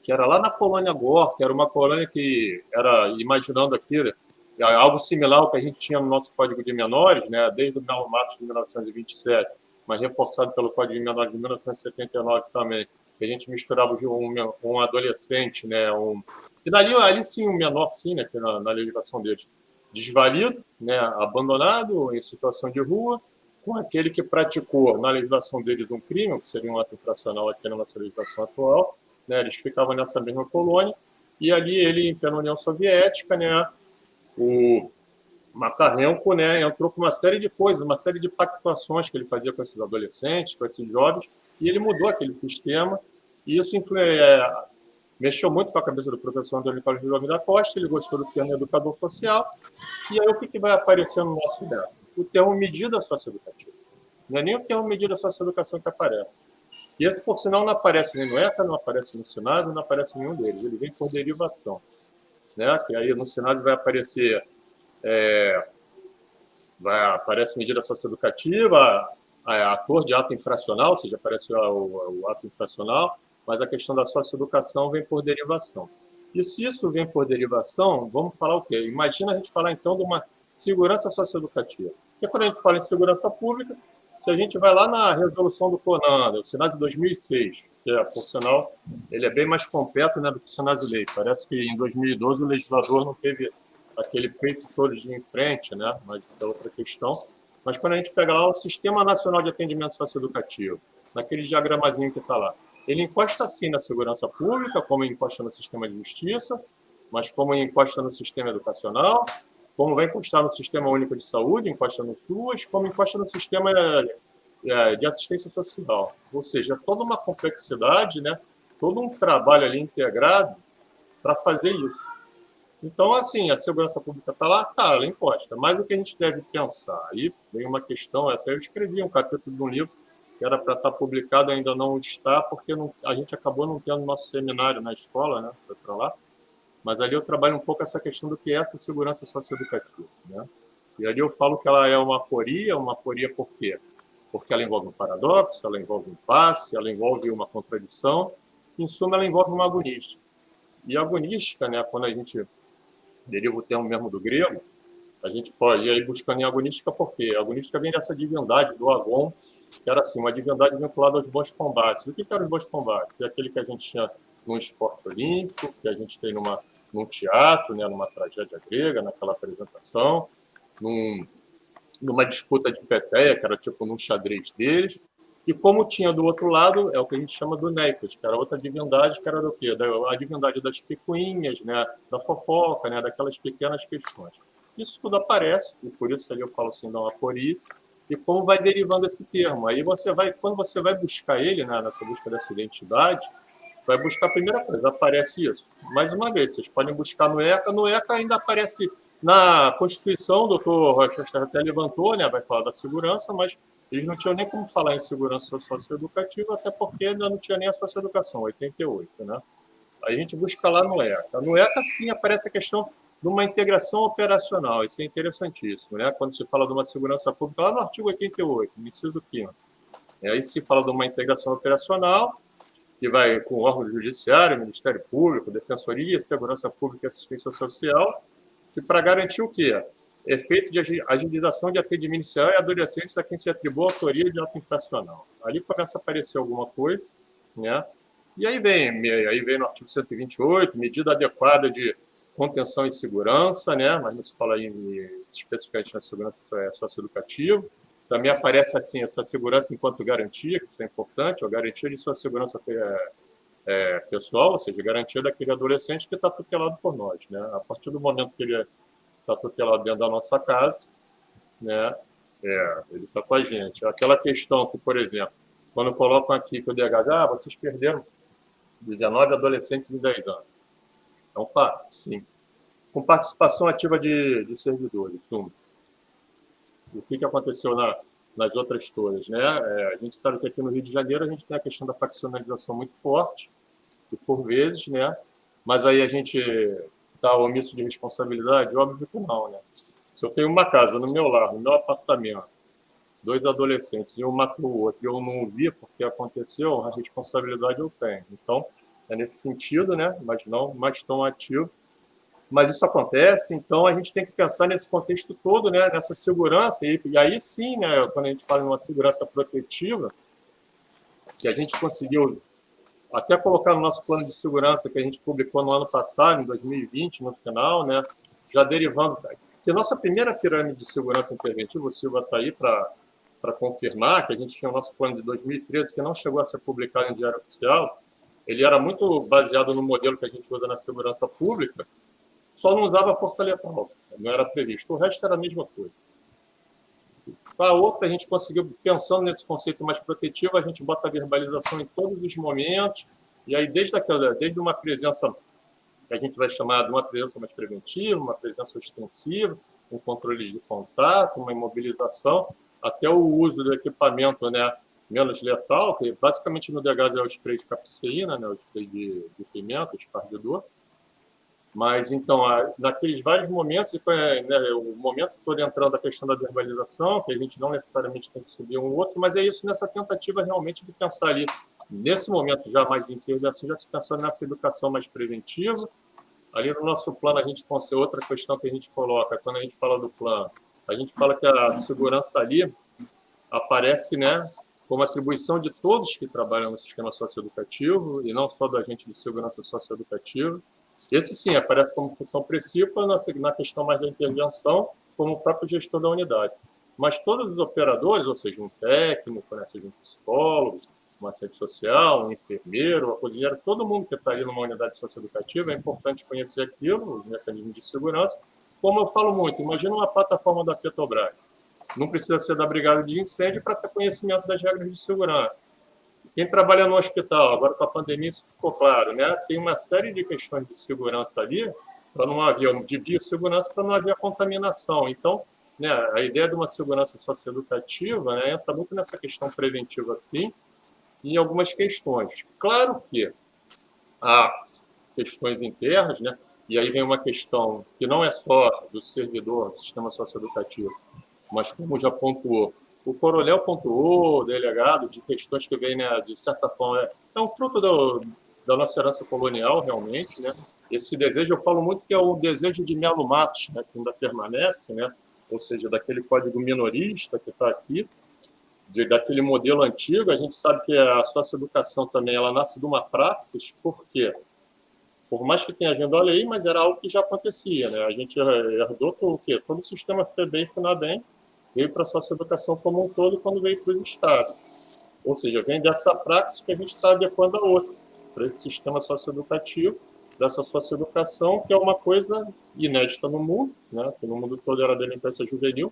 que era lá na colônia Gor, que era uma colônia que era, imaginando aqui, algo similar ao que a gente tinha no nosso Código de Menores, né, desde o Melo Matos de 1927, mas reforçado pelo Código de Menores de 1979 também, que a gente misturava um adolescente, né, e ali sim, um menor, sim, né, que na legislação deles, desvalido, né, abandonado, em situação de rua, com aquele que praticou, na legislação deles, um crime, que seria um ato infracional aqui na nossa legislação atual, né, eles ficavam nessa mesma colônia, e ali ele, pela União Soviética, né, o Makarenko, né, entrou com uma série de coisas, uma série de pactuações que ele fazia com esses adolescentes, com esses jovens, e ele mudou aquele sistema, e isso mexeu muito com a cabeça do professor Antônio Carlos Gomes da Costa, ele gostou do termo educador social, e aí o que vai aparecer no nosso dado? O termo medida socioeducativa. Não é nem o termo medida socioeducação que aparece. E esse, por sinal, não aparece nem no ECA, não aparece no SINASE, não aparece em nenhum deles, ele vem por derivação. Né? Que aí no SINASE vai aparecer aparece medida socioeducativa, ator de ato infracional, ou seja, aparece o ato infracional, mas a questão da socioeducação vem por derivação. E se isso vem por derivação, vamos falar o quê? Imagina a gente falar, então, de uma segurança socioeducativa. Porque quando a gente fala em segurança pública, se a gente vai lá na resolução do CONAN, o SINASE 2006, que, por sinal, ele é bem mais completo, né, do que o SINASE Lei. Parece que em 2012 o legislador não teve aquele peito todo de em frente, né, mas isso é outra questão. Mas quando a gente pega lá o Sistema Nacional de Atendimento Socioeducativo, naquele diagramazinho que está lá, ele encosta sim na segurança pública, como encosta no sistema de justiça, mas como encosta no sistema educacional, como vai encostar no Sistema Único de Saúde, encosta no SUS, como encosta no sistema de assistência social. Ou seja, toda uma complexidade, né? Todo um trabalho ali integrado para fazer isso. Então, assim, a segurança pública está lá, ela encosta. Mas o que a gente deve pensar? Aí vem uma questão, até eu escrevi um capítulo de um livro que era para estar publicado, ainda não está, porque a gente acabou não tendo nosso seminário na escola, né? Foi para lá. Mas ali eu trabalho um pouco essa questão do que é essa segurança socioeducativa, né? E ali eu falo que ela é uma aporia por quê? Porque ela envolve um paradoxo, ela envolve um impasse, ela envolve uma contradição, em suma, ela envolve uma agonística. E a agonística, né, quando a gente deriva o termo mesmo do grego, a gente pode ir buscando em agonística por quê? A agonística vem dessa divindade do Agon, que era assim, uma divindade vinculada aos bons combates. O que eram os bons combates? É aquele que a gente tinha num esporte olímpico, que a gente tem num teatro, né, numa tragédia grega, naquela apresentação, numa disputa de peteia, que era tipo num xadrez deles, e como tinha do outro lado, é o que a gente chama do Neicos, que era outra divindade, que era do quê? A divindade das picuinhas, né, da fofoca, né, daquelas pequenas questões. Isso tudo aparece, e por isso ali eu falo assim, da aporia, e como vai derivando esse termo. Aí quando você vai buscar ele, né, nessa busca dessa identidade, vai buscar a primeira coisa, aparece isso. Mais uma vez, vocês podem buscar no ECA ainda aparece na Constituição, o doutor Rocha até levantou, né, vai falar da segurança, mas eles não tinham nem como falar em segurança socioeducativa, até porque ainda não tinha nem a socioeducação, 88, né? Aí a gente busca lá no ECA. No ECA, sim, aparece a questão de uma integração operacional. Isso é interessantíssimo, né? Quando se fala de uma segurança pública, lá no artigo 88, no inciso 5º, aí se fala de uma integração operacional que vai com órgão judiciário, Ministério Público, Defensoria, Segurança Pública e Assistência Social, que para garantir o quê? Efeito de agilização de atendimento inicial e adolescentes a quem se atribui a autoria de ato infracional. Ali começa a aparecer alguma coisa, né? E aí vem no artigo 128, medida adequada de contenção e segurança, né? Mas não se fala aí especificamente na segurança socioeducativa. Também aparece assim essa segurança enquanto garantia, que isso é importante, a garantia de sua segurança pessoal, ou seja, garantia daquele adolescente que está tutelado por nós, né? A partir do momento que ele está tutelado dentro da nossa casa, né? Ele está com a gente. Aquela questão que, por exemplo, quando colocam aqui que o DH, vocês perderam 19 adolescentes em 10 anos. É um fato, sim. Com participação ativa de servidores, uma. O que aconteceu nas outras todas, né? A gente sabe que aqui no Rio de Janeiro a gente tem a questão da faccionalização muito forte, e por vezes, né? Mas aí a gente está omisso de responsabilidade? Óbvio que não, né? Se eu tenho uma casa no meu lar, no meu apartamento, 2 adolescentes, e um matou o outro, e eu não vi porque aconteceu, a responsabilidade eu tenho. Então, é nesse sentido, né? Mas não mais tão ativo. Mas isso acontece, então a gente tem que pensar nesse contexto todo, né? Nessa segurança, e aí sim, né? Quando a gente fala em uma segurança protetiva, que a gente conseguiu até colocar no nosso plano de segurança que a gente publicou no ano passado, em 2020, no final, né? Já derivando... Porque a nossa primeira pirâmide de segurança interventiva, o Silva está aí para confirmar, que a gente tinha o nosso plano de 2013, que não chegou a ser publicado em Diário Oficial, ele era muito baseado no modelo que a gente usa na segurança pública, só não usava força letal, não era previsto. O resto era a mesma coisa. A outra, a gente conseguiu, pensando nesse conceito mais protetivo, a gente bota a verbalização em todos os momentos, e aí desde uma presença, que a gente vai chamar de uma presença mais preventiva, uma presença ostensiva, um controle de contato, uma imobilização, até o uso do equipamento, né, menos letal, que basicamente no DH é o spray de capsaína, né, o spray de pimenta, o espargidor. Mas, então, naqueles vários momentos, né, o momento todo entrando a questão da verbalização, que a gente não necessariamente tem que subir um outro, mas é isso nessa tentativa realmente de pensar ali, nesse momento já mais de intervenção, já se pensando nessa educação mais preventiva. Ali no nosso plano, a gente consegue, outra questão que a gente coloca, quando a gente fala do plano, a gente fala que a segurança ali aparece, né, como atribuição de todos que trabalham no sistema socioeducativo, e não só do agente de segurança socioeducativa. Esse, sim, aparece como função principal na questão mais da intervenção, como o próprio gestor da unidade. Mas todos os operadores, ou seja, um técnico, né, seja um psicólogo, uma assistente social, um enfermeiro, uma cozinheira, todo mundo que está ali numa unidade socioeducativa, é importante conhecer aquilo, os mecanismos de segurança. Como eu falo muito, imagina uma plataforma da Petrobras. Não precisa ser da brigada de incêndio para ter conhecimento das regras de segurança. Quem trabalha no hospital, agora com a pandemia isso ficou claro, né? Tem uma série de questões de segurança ali, para não haver, de biossegurança, para não haver contaminação. Então, né, a ideia de uma segurança socioeducativa, né, entra muito nessa questão preventiva, sim, e em algumas questões. Claro que há questões internas, né? E aí vem uma questão que não é só do servidor do sistema socioeducativo, mas como já pontuou, o coronel pontuou, o delegado, de questões que vêm, né, de certa forma, é um fruto da nossa herança colonial, realmente, né? Esse desejo, eu falo muito que é o desejo de Melo Matos, né, que ainda permanece, né? Ou seja, daquele código minorista que está aqui, daquele modelo antigo. A gente sabe que a socioeducação também ela nasce de uma praxis, por quê? Por mais que tenha vindo a lei, mas era algo que já acontecia, né? A gente herdou o quê? Todo o sistema FEBEM e FUNABEM veio para a socioeducação como um todo quando veio para os estados. Ou seja, vem dessa praxis que a gente está adequando a outra, para esse sistema socioeducativo, dessa socioeducação, que é uma coisa inédita no mundo, né? Que no mundo todo era delinquência juvenil.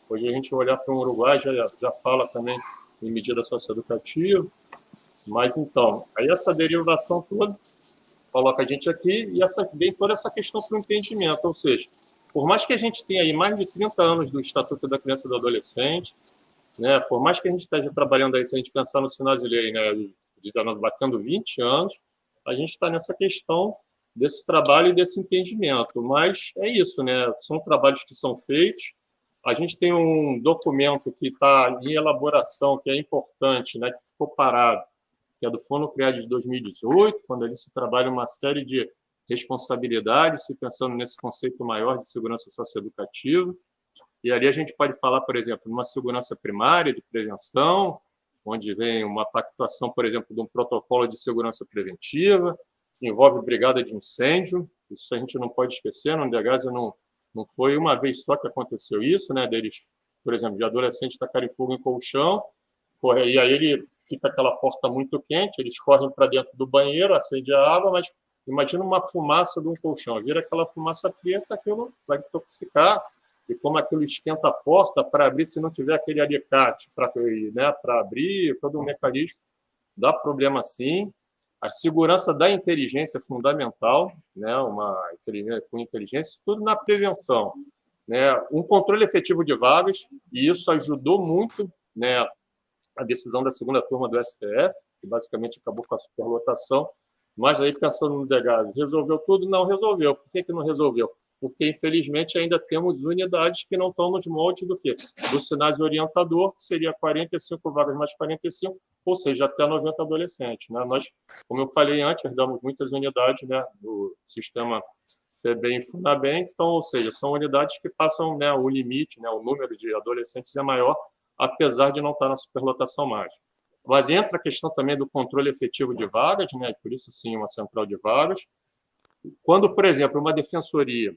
Hoje a gente olhar para o Uruguai já fala também em medida socioeducativa. Mas então, aí essa derivação toda coloca a gente aqui e vem toda essa questão para o entendimento, ou seja, por mais que a gente tenha aí mais de 30 anos do Estatuto da Criança e do Adolescente, né, por mais que a gente esteja trabalhando aí, se a gente pensar no Sinais de Lei, né, batendo 20 anos, a gente está nessa questão desse trabalho e desse entendimento. Mas é isso, né? São trabalhos que são feitos. A gente tem um documento que está em elaboração, que é importante, né? Que ficou parado, que é do FONUCREAD de 2018, quando ali se trabalha uma série de responsabilidades, se pensando nesse conceito maior de segurança socioeducativa. E ali a gente pode falar, por exemplo, numa segurança primária de prevenção, onde vem uma pactuação, por exemplo, de um protocolo de segurança preventiva, envolve brigada de incêndio, isso a gente não pode esquecer, no DEGASE não foi uma vez só que aconteceu isso, né, deles, por exemplo, de adolescente tacarem fogo em colchão, e aí ele fica aquela porta muito quente, eles correm para dentro do banheiro, acende a água, mas imagina uma fumaça de um colchão, vira aquela fumaça preta, aquilo vai intoxicar, e como aquilo esquenta a porta para abrir, se não tiver aquele alicate para, né, para abrir, todo um mecanismo, dá problema sim. A segurança da inteligência é fundamental, né, com inteligência, tudo na prevenção. Né, um controle efetivo de vagas, e isso ajudou muito, né, a decisão da segunda turma do STF, que basicamente acabou com a superlotação, mas aí pensando no DEGASE, resolveu tudo? Não resolveu. Por que não resolveu? Porque, infelizmente, ainda temos unidades que não estão nos moldes do quê? Do sinais orientador, que seria 45 vagas mais 45, ou seja, até 90 adolescentes. Né? Nós, como eu falei antes, herdamos muitas unidades, né, do sistema FEBEM e FUNABEM, então, ou seja, são unidades que passam, né, o limite, né, o número de adolescentes é maior, apesar de não estar na superlotação mágica. Mas entra a questão também do controle efetivo de vagas, né, por isso, sim, uma central de vagas. Quando, por exemplo, uma defensoria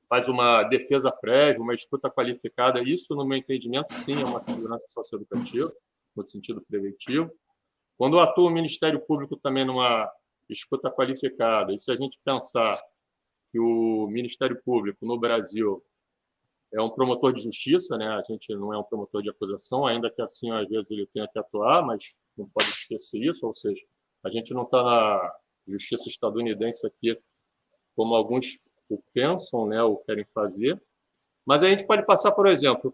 faz uma defesa prévia, uma escuta qualificada, isso, no meu entendimento, sim, é uma segurança socioeducativa, no sentido preventivo. Quando atua o Ministério Público também numa escuta qualificada, e se a gente pensar que o Ministério Público, no Brasil, é um promotor de justiça, né? A gente não é um promotor de acusação, ainda que assim, às vezes, ele tenha que atuar, mas não pode esquecer isso, ou seja, a gente não está na justiça estadunidense aqui, como alguns o pensam, né, ou querem fazer, mas a gente pode passar, por exemplo,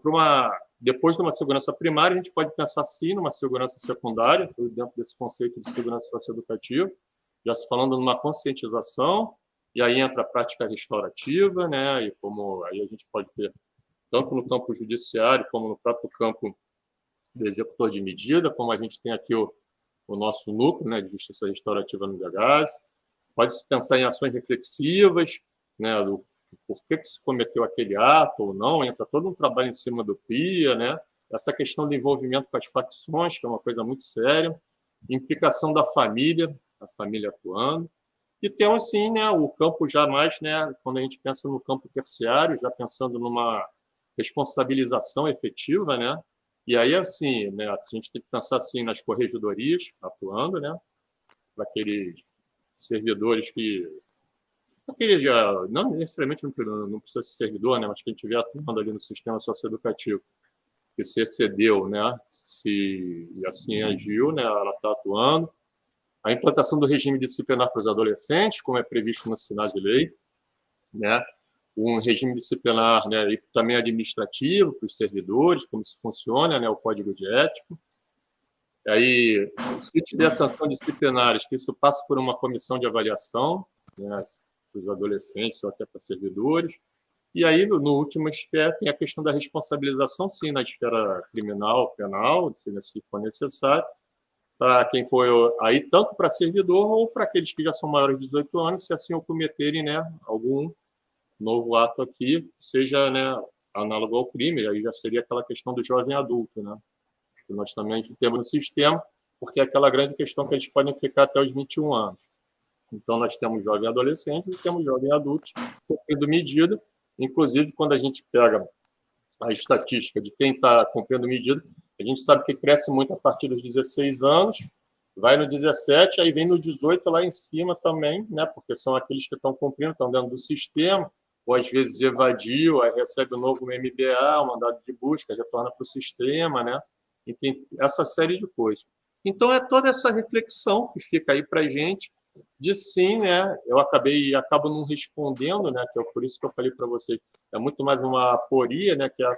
depois de uma segurança primária, a gente pode pensar, sim, numa segurança secundária, dentro desse conceito de segurança socioeducativa, já se falando numa conscientização, e aí entra a prática restaurativa, né, e como aí a gente pode ter, tanto no campo judiciário, como no próprio campo do executor de medida, como a gente tem aqui o nosso núcleo, né, de justiça restaurativa no DEGASE. Pode-se pensar em ações reflexivas, né, do por que se cometeu aquele ato ou não, entra todo um trabalho em cima do PIA, né, essa questão do envolvimento com as facções, que é uma coisa muito séria, implicação da família, a família atuando, e temos, sim, né, o campo já mais, né, quando a gente pensa no campo terciário, já pensando numa responsabilização efetiva, né, e aí, assim, né, a gente tem que pensar, assim, nas corregedorias atuando, né, para aqueles servidores que não necessariamente não precisa ser servidor, né, mas quem estiver atuando ali no sistema socioeducativo, que se excedeu, né, se assim agiu, né, ela está atuando. A implantação do regime disciplinar para os adolescentes, como é previsto nos sinais de lei, né, um regime disciplinar, né, e também administrativo para os servidores, como se funciona, né, o código de ética. Aí, se tiver sanção disciplinares, que isso passe por uma comissão de avaliação, né, para os adolescentes ou até para servidores. E aí, no último esfera, tem a questão da responsabilização, sim, na esfera criminal, penal, se for necessário, para quem for aí, tanto para servidor ou para aqueles que já são maiores de 18 anos, se assim o cometerem, né, algum novo ato aqui, que seja, né, análogo ao crime, aí já seria aquela questão do jovem adulto, né, que nós também temos no sistema, porque é aquela grande questão que eles podem ficar até os 21 anos. Então, nós temos jovens adolescentes e temos jovens adultos cumprindo medida. Inclusive, quando a gente pega a estatística de quem está cumprindo medida, a gente sabe que cresce muito a partir dos 16 anos, vai no 17, aí vem no 18 lá em cima também, né? Porque são aqueles que estão cumprindo, estão dentro do sistema, ou às vezes evadiu, aí recebe um novo MBA, um mandado de busca, retorna para o sistema, né? E tem essa série de coisas. Então, é toda essa reflexão que fica aí para a gente, de sim, né? Eu acabo não respondendo, né? Que é por isso que eu falei para vocês, é muito mais uma aporia, né? Que é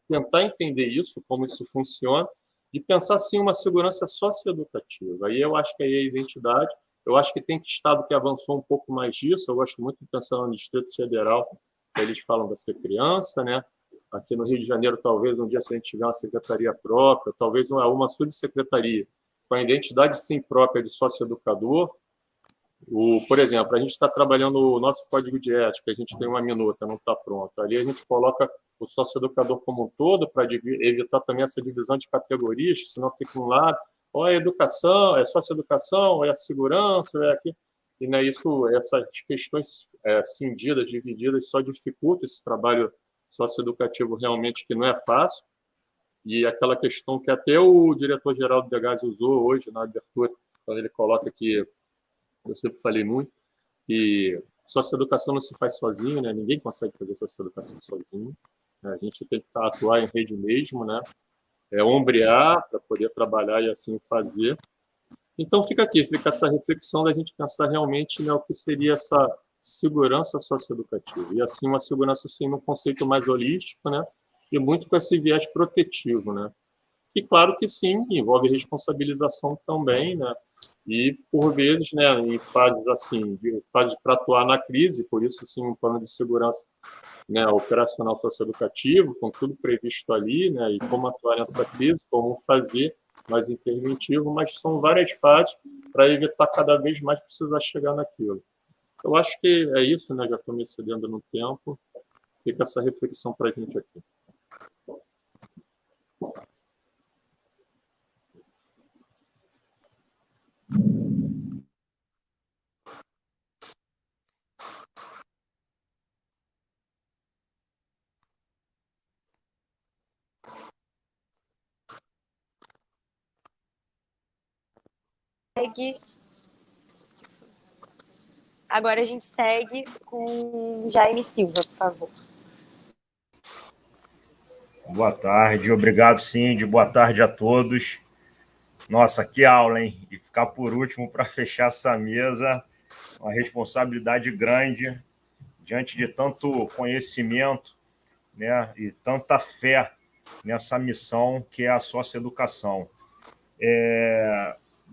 tentar entender isso, como isso funciona, e pensar sim uma segurança socioeducativa. Aí eu acho que aí a identidade Eu acho que tem estado que avançou um pouco mais disso. Eu gosto muito de pensar no Distrito Federal, eles falam da ser criança, né? Aqui no Rio de Janeiro, talvez um dia, se a gente tiver uma secretaria própria, talvez uma subsecretaria com a identidade sim própria de sócio-educador. Por exemplo, a gente está trabalhando o nosso código de ética, a gente tem uma minuta, não está pronto. Ali a gente coloca o sócio-educador como um todo para evitar também essa divisão de categorias, senão fica um lado, ou é educação, é sócio-educação, ou é segurança, ou é aqui. E não é isso, essas questões cindidas, divididas, só dificulta esse trabalho socioeducativo realmente, que não é fácil. E aquela questão que até o diretor-geral do DEGAS usou hoje na abertura, quando ele coloca que, eu sempre falei muito, que socioeducação não se faz sozinho, né? Ninguém consegue fazer socioeducação sozinho. A gente tem que atuar em rede mesmo, né? Ombrear para poder trabalhar e assim fazer. Então fica essa reflexão da gente pensar realmente, né, o que seria essa segurança socioeducativa. E assim, uma segurança assim, num conceito mais holístico, né? E muito com esse viés protetivo, né? E claro que sim, envolve responsabilização também, né? E por vezes, né, em fases assim, fase para atuar na crise, por isso sim, um plano de segurança, né, operacional socioeducativo, com tudo previsto ali, né, e como atuar nessa crise, como fazer mais interventivo, mas são várias fases para evitar cada vez mais precisar chegar naquilo. Eu acho que é isso, né, já estou me excedendo no tempo, fica essa reflexão para a gente aqui. Agora a gente segue com Jaime Silva, por favor. Boa tarde, obrigado, Cindy. Boa tarde a todos. Nossa, que aula, hein? E ficar por último para fechar essa mesa, uma responsabilidade grande diante de tanto conhecimento, né, e tanta fé nessa missão que é a socioeducação.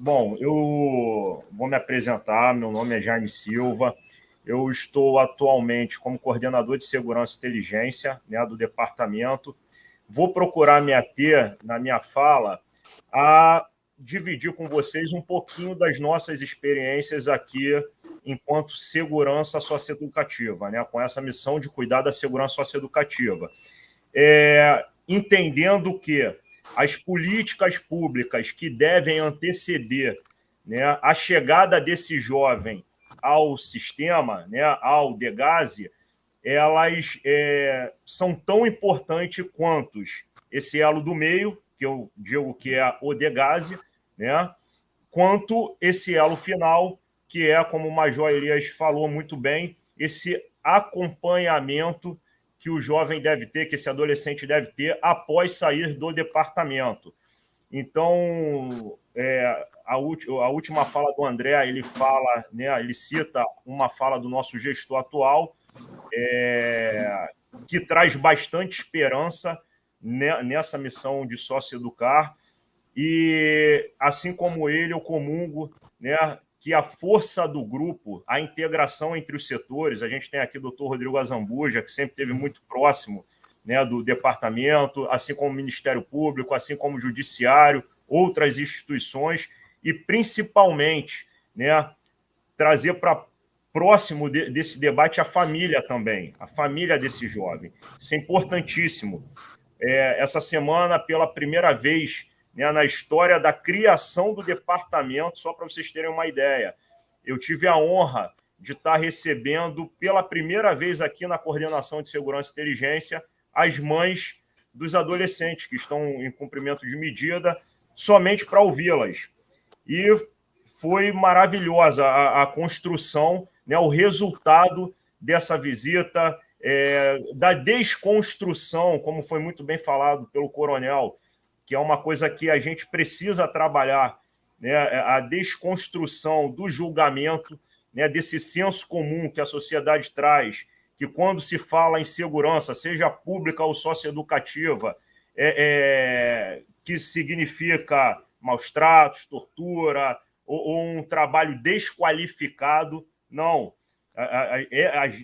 Bom, eu vou me apresentar, meu nome é Jaime Silva, eu estou atualmente como coordenador de segurança e inteligência, né, do departamento. Vou procurar me ater, na minha fala, a dividir com vocês um pouquinho das nossas experiências aqui enquanto segurança socioeducativa, né, com essa missão de cuidar da segurança socioeducativa. Entendendo que as políticas públicas que devem anteceder, né, a chegada desse jovem ao sistema, né, ao DEGASE, elas são tão importantes quanto esse elo do meio, que eu digo que é o DEGASE, né, quanto esse elo final, que é, como o Major Elias falou muito bem, esse acompanhamento que o jovem deve ter, que esse adolescente deve ter após sair do departamento. Então, a última fala do André, ele fala, né, ele cita uma fala do nosso gestor atual, que traz bastante esperança nessa missão de socioeducar, e assim como ele, eu comungo, né, que a força do grupo, a integração entre os setores, a gente tem aqui o doutor Rodrigo Azambuja, que sempre esteve muito próximo, né, do departamento, assim como o Ministério Público, assim como o Judiciário, outras instituições, e principalmente, né, trazer para próximo desse debate a família também, a família desse jovem. Isso é importantíssimo. Essa semana, pela primeira vez, né, na história da criação do departamento, só para vocês terem uma ideia, eu tive a honra de estar recebendo pela primeira vez aqui na Coordenação de Segurança e Inteligência as mães dos adolescentes que estão em cumprimento de medida, somente para ouvi-las. E foi maravilhosa a construção, né, o resultado dessa visita, da desconstrução, como foi muito bem falado pelo coronel, que é uma coisa que a gente precisa trabalhar, né, a desconstrução do julgamento, né, desse senso comum que a sociedade traz, que quando se fala em segurança, seja pública ou socioeducativa, que significa maus tratos, tortura ou um trabalho desqualificado. Não.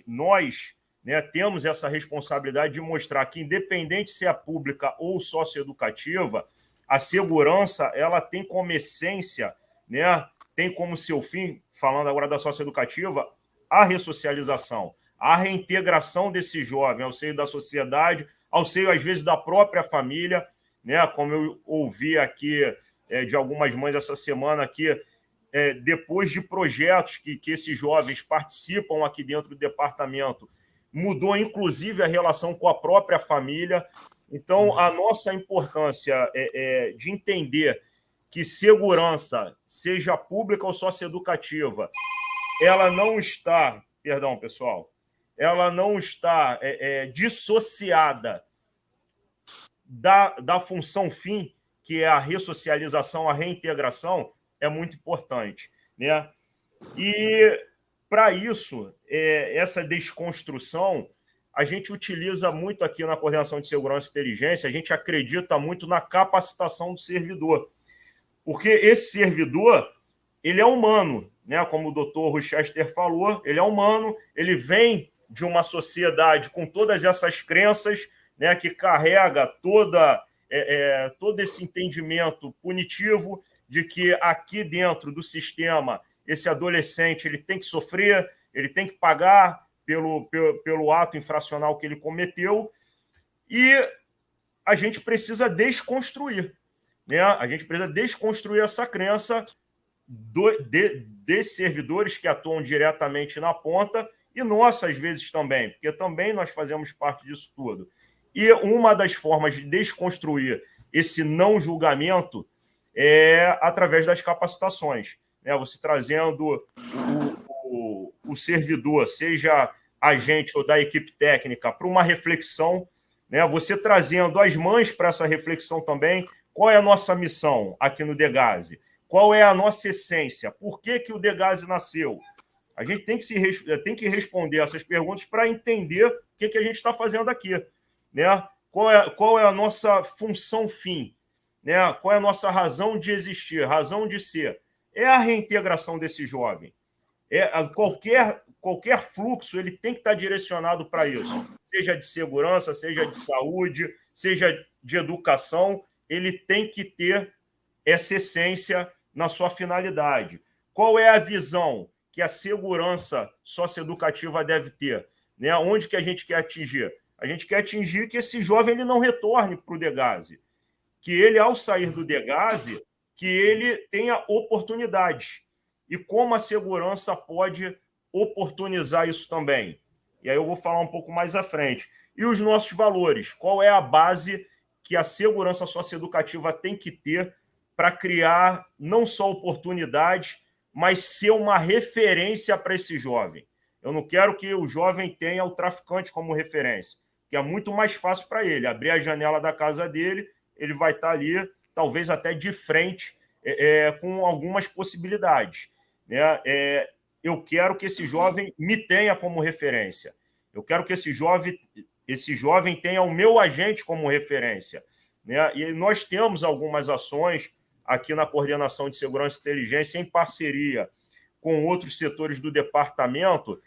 Nós, né, temos essa responsabilidade de mostrar que, independente se é pública ou socioeducativa, a segurança ela tem como essência, né, tem como seu fim, falando agora da socioeducativa, a ressocialização, a reintegração desse jovem ao seio da sociedade, ao seio, às vezes, da própria família, né, como eu ouvi aqui de algumas mães essa semana, que depois de projetos que esses jovens participam aqui dentro do departamento, mudou, inclusive, a relação com a própria família. Então, a nossa importância de entender que segurança, seja pública ou socioeducativa, ela não está, perdão, pessoal, ela não está dissociada da função fim, que é a ressocialização, a reintegração, é muito importante, né? E, para isso, essa desconstrução, a gente utiliza muito aqui na Coordenação de Segurança e Inteligência, a gente acredita muito na capacitação do servidor, porque esse servidor, ele é humano, né? Como o doutor Rochester falou, ele é humano, ele vem de uma sociedade com todas essas crenças, né, que carrega todo esse entendimento punitivo de que aqui dentro do sistema esse adolescente ele tem que sofrer, ele tem que pagar pelo ato infracional que ele cometeu, e a gente precisa desconstruir, né? A gente precisa desconstruir essa crença desses servidores que atuam diretamente na ponta, e nós, às vezes, também, porque também nós fazemos parte disso tudo. E uma das formas de desconstruir esse não julgamento é através das capacitações, né? Você trazendo o servidor, seja agente ou da equipe técnica, para uma reflexão, né? Você trazendo as mães para essa reflexão também. Qual é a nossa missão aqui no Degase? Qual é a nossa essência? Por que o Degase nasceu? A gente tem que responder essas perguntas para entender o que a gente está fazendo aqui, né? Qual é a nossa função fim? Né? Qual é a nossa razão de existir, razão de ser? É a reintegração desse jovem. Qualquer fluxo ele tem que estar direcionado para isso, seja de segurança, seja de saúde, seja de educação, ele tem que ter essa essência na sua finalidade. Qual é a visão que a segurança socioeducativa deve ter? Né? Onde que a gente quer atingir? A gente quer atingir que esse jovem ele não retorne para o Degase, que ele, ao sair do Degase, que ele tenha oportunidades. E como a segurança pode oportunizar isso também? E aí eu vou falar um pouco mais à frente. E os nossos valores? Qual é a base que a segurança socioeducativa tem que ter para criar não só oportunidades, mas ser uma referência para esse jovem? Eu não quero que o jovem tenha o traficante como referência, que é muito mais fácil para ele. Abrir a janela da casa dele, ele vai estar ali, talvez até de frente, com algumas possibilidades. Né? Eu quero que esse jovem me tenha como referência. Eu quero que esse jovem tenha o meu agente como referência. Né? E nós temos algumas ações aqui na Coordenação de Segurança e Inteligência, em parceria com outros setores do departamento.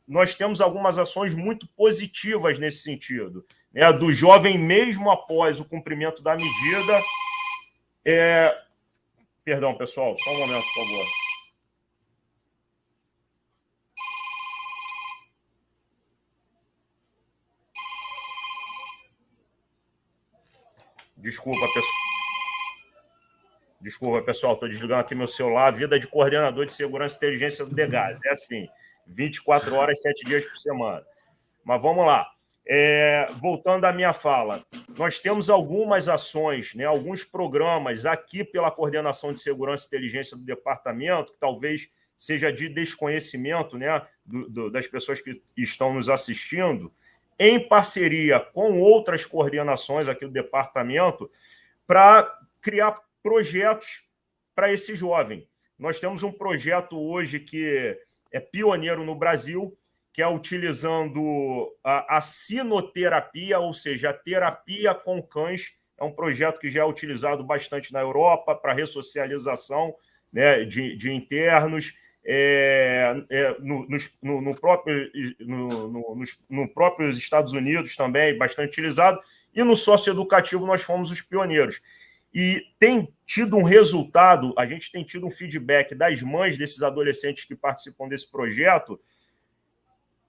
Nós temos algumas ações muito positivas nesse sentido, né? Do jovem, mesmo após o cumprimento da medida. Perdão, pessoal, só um momento, por favor. Desculpa, pessoal, estou desligando aqui meu celular. Vida de coordenador de segurança e inteligência do Degase. É assim, 24 horas, 7 dias por semana. Mas vamos lá. Voltando à minha fala, nós temos algumas ações, né, alguns programas aqui pela Coordenação de Segurança e Inteligência do departamento, que talvez seja de desconhecimento, né, das pessoas que estão nos assistindo, em parceria com outras coordenações aqui do departamento, para criar projetos para esse jovem. Nós temos um projeto hoje que é pioneiro no Brasil, que é utilizando a sinoterapia, ou seja, a terapia com cães. é um projeto que já é utilizado bastante na Europa para ressocialização, né, de internos, no próprios Estados Unidos também, bastante utilizado, e no socioeducativo nós fomos os pioneiros. E tem tido um resultado, a gente tem tido um feedback das mães desses adolescentes que participam desse projeto,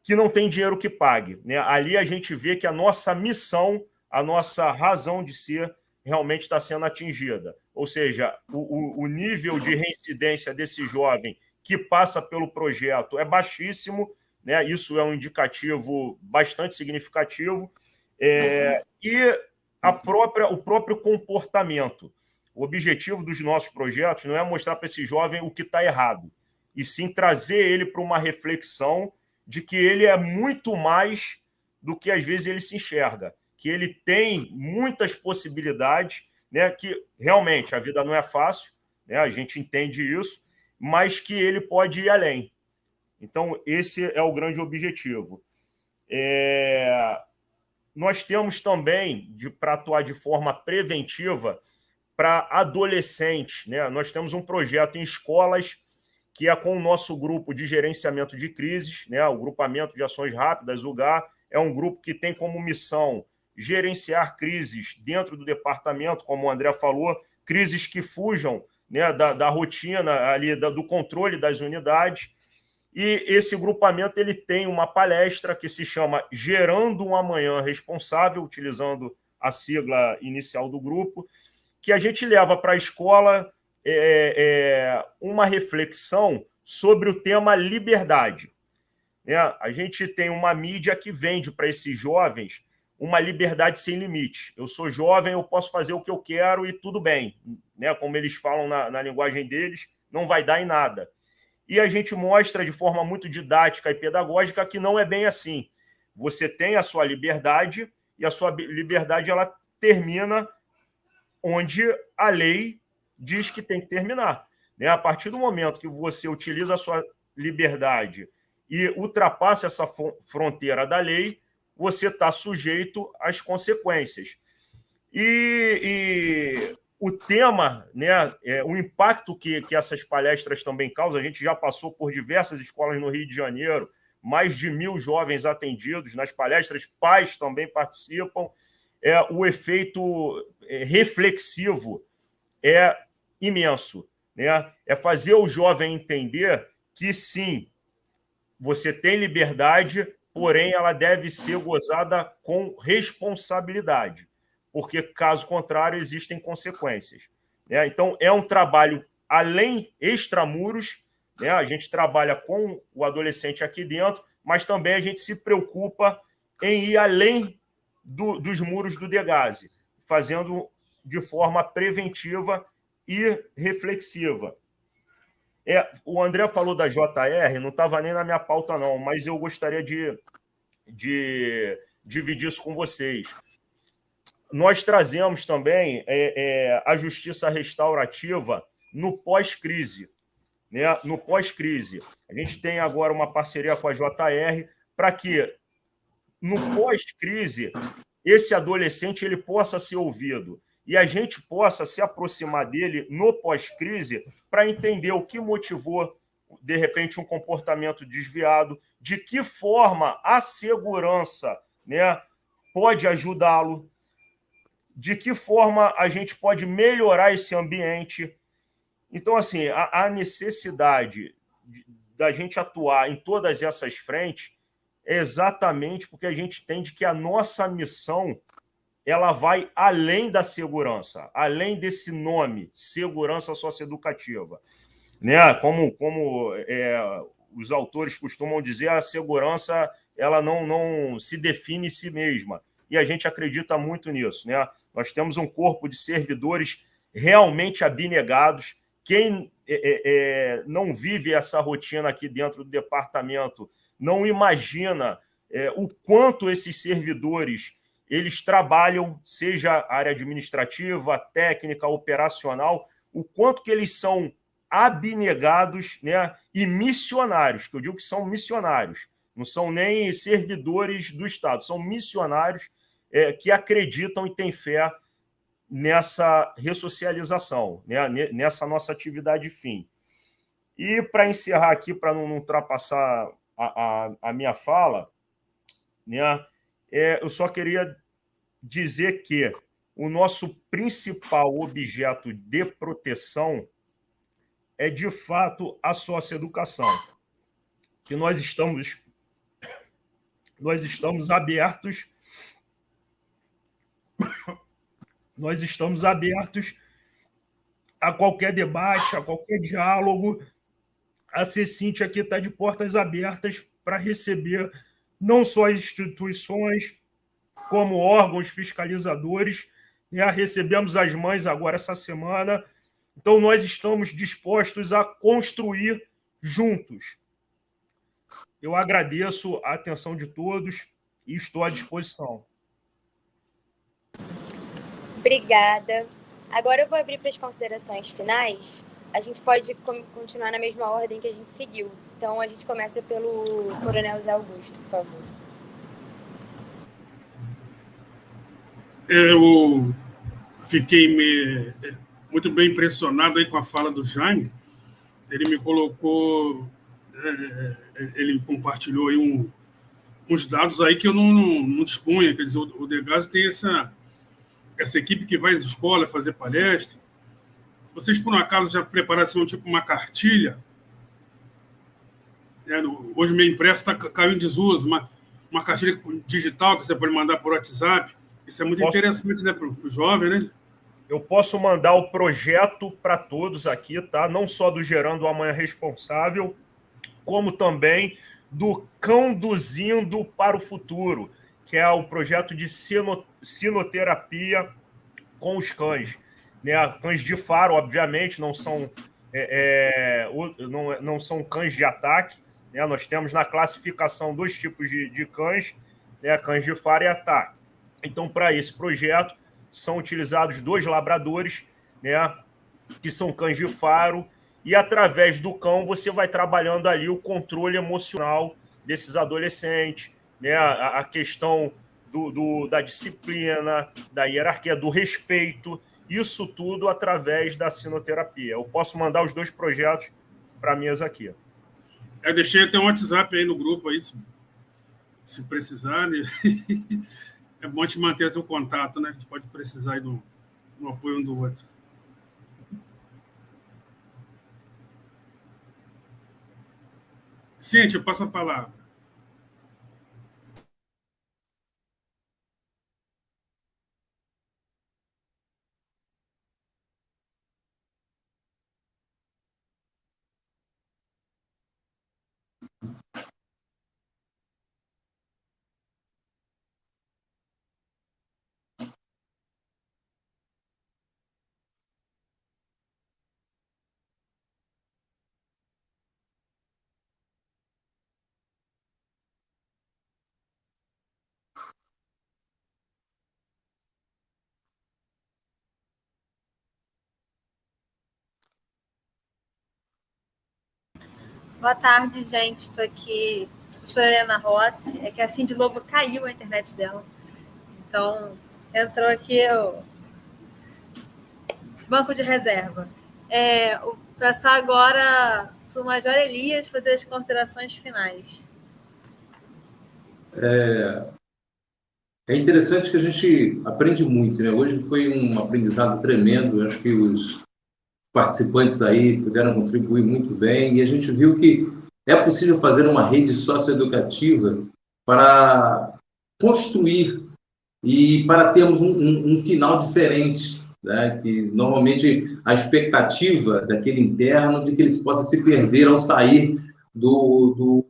que não tem dinheiro que pague, né? Ali a gente vê que a nossa missão, a nossa razão de ser, realmente está sendo atingida. Ou seja, o nível de reincidência desse jovem que passa pelo projeto é baixíssimo, né? Isso é um indicativo bastante significativo. E o próprio comportamento. O objetivo dos nossos projetos não é mostrar para esse jovem o que está errado, e sim trazer ele para uma reflexão de que ele é muito mais do que às vezes ele se enxerga, que ele tem muitas possibilidades, né, que realmente a vida não é fácil, né, a gente entende isso, mas que ele pode ir além. Então, esse é o grande objetivo. Nós temos também, para atuar de forma preventiva, para adolescentes, né? Nós temos um projeto em escolas que é com o nosso grupo de gerenciamento de crises, né? O Grupamento de Ações Rápidas, o GA, é um grupo que tem como missão gerenciar crises dentro do departamento, como o André falou, crises que fujam, né, da rotina, ali, do controle das unidades. E esse grupamento ele tem uma palestra que se chama Gerando um Amanhã Responsável, utilizando a sigla inicial do grupo, que a gente leva para a escola uma reflexão sobre o tema liberdade. A gente tem uma mídia que vende para esses jovens uma liberdade sem limite. Eu sou jovem, eu posso fazer o que eu quero e tudo bem. Né? Como eles falam na linguagem deles, não vai dar em nada. E a gente mostra de forma muito didática e pedagógica que não é bem assim. Você tem a sua liberdade e a sua liberdade ela termina onde a lei diz que tem que terminar. Né? A partir do momento que você utiliza a sua liberdade e ultrapassa essa fronteira da lei, você está sujeito às consequências. E o tema, né, o impacto que essas palestras também causam, a gente já passou por diversas escolas no Rio de Janeiro, mais de 1.000 jovens atendidos nas palestras, pais também participam, o efeito reflexivo é imenso, né? É fazer o jovem entender que, sim, você tem liberdade, porém ela deve ser gozada com responsabilidade, porque, caso contrário, existem consequências. Né? Então, é um trabalho além extramuros, né? A gente trabalha com o adolescente aqui dentro, mas também a gente se preocupa em ir além dos muros do Degase, fazendo de forma preventiva e reflexiva. O André falou da JR, não estava nem na minha pauta, não, mas eu gostaria de dividir isso com vocês. Nós trazemos também a justiça restaurativa no pós-crise. Né? No pós-crise. A gente tem agora uma parceria com a JR para que, no pós-crise, esse adolescente ele possa ser ouvido e a gente possa se aproximar dele no pós-crise para entender o que motivou, de repente, um comportamento desviado, de que forma a segurança, né, pode ajudá-lo, de que forma a gente pode melhorar esse ambiente. Então, assim, a necessidade da gente atuar em todas essas frentes é exatamente porque a gente entende que a nossa missão ela vai além da segurança, além desse nome, segurança socioeducativa. Né? Como os autores costumam dizer, a segurança ela não se define em si mesma. E a gente acredita muito nisso. Né? Nós temos um corpo de servidores realmente abnegados. Quem não vive essa rotina aqui dentro do departamento não imagina o quanto esses servidores eles trabalham, seja a área administrativa, técnica, operacional, o quanto que eles são abnegados, né, e missionários, que eu digo que são missionários, não são nem servidores do Estado, são missionários que acreditam e têm fé nessa ressocialização, né, nessa nossa atividade fim. E para encerrar aqui, para não ultrapassar a minha fala, né, eu só queria dizer que o nosso principal objeto de proteção é, de fato, a socioeducação, que nós estamos abertos a qualquer debate, a qualquer diálogo. A CECINT aqui está de portas abertas para receber não só as instituições, como órgãos fiscalizadores. Né? Recebemos as mães agora essa semana. Então, nós estamos dispostos a construir juntos. Eu agradeço a atenção de todos e estou à disposição. Obrigada. Agora eu vou abrir para as considerações finais. A gente pode continuar na mesma ordem que a gente seguiu. Então, a gente começa pelo Coronel Zé Augusto, por favor. Eu fiquei muito bem impressionado aí com a fala do Jaime. Ele me colocou, ele compartilhou aí uns dados aí que eu não dispunha. Quer dizer, o Degazi tem essa equipe que vai às escolas fazer palestra. Vocês, por um acaso, já prepararam assim, tipo uma cartilha? Hoje, meu impresso caiu em desuso, uma cartilha digital que você pode mandar por WhatsApp. Isso é muito interessante, né, para o jovem, né? Eu posso mandar o projeto para todos aqui, tá? Não só do Gerando o Amanhã Responsável, como também do Conduzindo para o Futuro, que é o projeto de sinoterapia com os cães. Né? Cães de faro, obviamente, não são cães de ataque. Né? Nós temos na classificação 2 tipos de cães, né? Cães de faro e ataque. Então, para esse projeto, são utilizados 2 labradores, né? Que são cães de faro, e através do cão você vai trabalhando ali o controle emocional desses adolescentes, né? A questão da disciplina, da hierarquia, do respeito, isso tudo através da sinoterapia. Eu posso mandar os 2 projetos para a mesa aqui. Eu deixei até um WhatsApp aí no grupo, aí, se precisar, né? É bom te manter o contato, né? A gente pode precisar aí do apoio um do outro. Cíntia, eu passo a palavra. Boa tarde, gente. Estou aqui, professora Helena Rossi. É que a Cindy Lobo caiu a internet dela. Então, entrou aqui o banco de reserva. Vou passar agora para o Major Elias fazer as considerações finais. É interessante que a gente aprende muito, né? Hoje foi um aprendizado tremendo. Eu acho que os participantes aí puderam contribuir muito bem, e a gente viu que é possível fazer uma rede socioeducativa para construir e para termos um final diferente, né? Que normalmente a expectativa daquele interno de que eles possam se perder ao sair do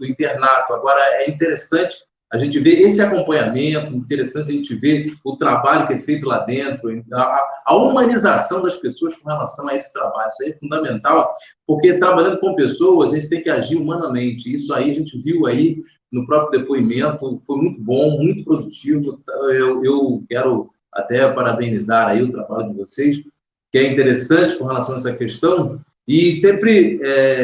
internato. Agora, é interessante a gente ver esse acompanhamento, interessante a gente ver o trabalho que é feito lá dentro, a humanização das pessoas com relação a esse trabalho. Isso aí é fundamental, porque trabalhando com pessoas, a gente tem que agir humanamente. Isso aí a gente viu aí no próprio depoimento, foi muito bom, muito produtivo. Eu quero até parabenizar aí o trabalho de vocês, que é interessante com relação a essa questão, e sempre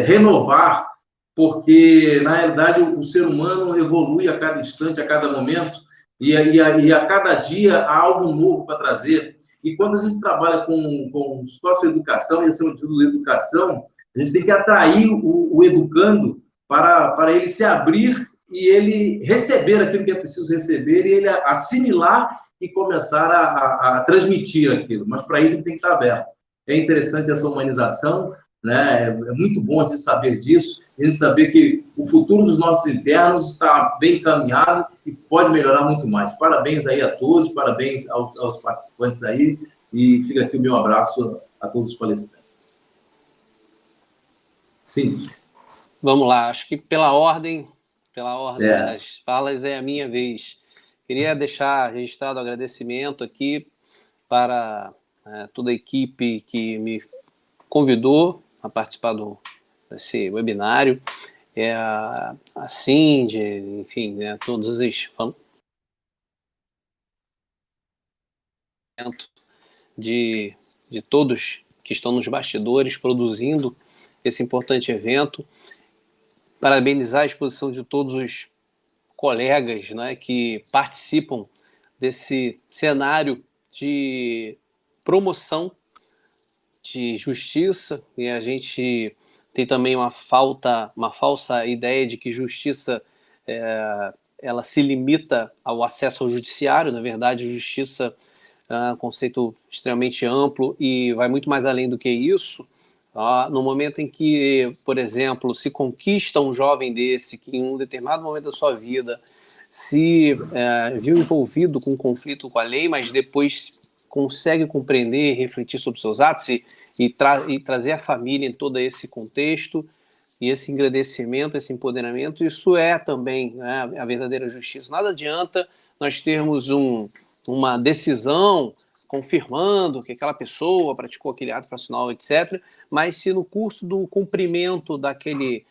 renovar, porque, na realidade, o ser humano evolui a cada instante, a cada momento, e a cada dia há algo novo para trazer. E quando a gente trabalha com socioeducação, e acima de tudo educação, a gente tem que atrair o educando para ele se abrir e ele receber aquilo que é preciso receber e ele assimilar e começar a transmitir aquilo. Mas para isso ele tem que estar aberto. É interessante essa humanização, né? É muito bom a gente saber disso, a gente saber que o futuro dos nossos internos está bem encaminhado e pode melhorar muito mais. Parabéns aí a todos, parabéns aos participantes aí, e fica aqui o meu abraço a todos os palestrantes. Sim. Vamos lá, acho que pela ordem das falas é a minha vez. Queria deixar registrado o agradecimento aqui para toda a equipe que me convidou a participar desse webinário, a Cindy, enfim, né, todos os de todos que estão nos bastidores produzindo esse importante evento. Parabenizar a exposição de todos os colegas, né, que participam desse cenário de promoção de justiça, e a gente tem também uma falsa ideia de que justiça ela se limita ao acesso ao judiciário. Na verdade, justiça é um conceito extremamente amplo e vai muito mais além do que isso. No momento em que, por exemplo, se conquista um jovem desse, que em um determinado momento da sua vida se viu envolvido com um conflito com a lei, mas depois consegue compreender e refletir sobre seus atos e trazer a família em todo esse contexto e esse engrandecimento, esse empoderamento, isso é também, né, a verdadeira justiça. Nada adianta nós termos uma decisão confirmando que aquela pessoa praticou aquele ato infracional, etc., mas se no curso do cumprimento daquele...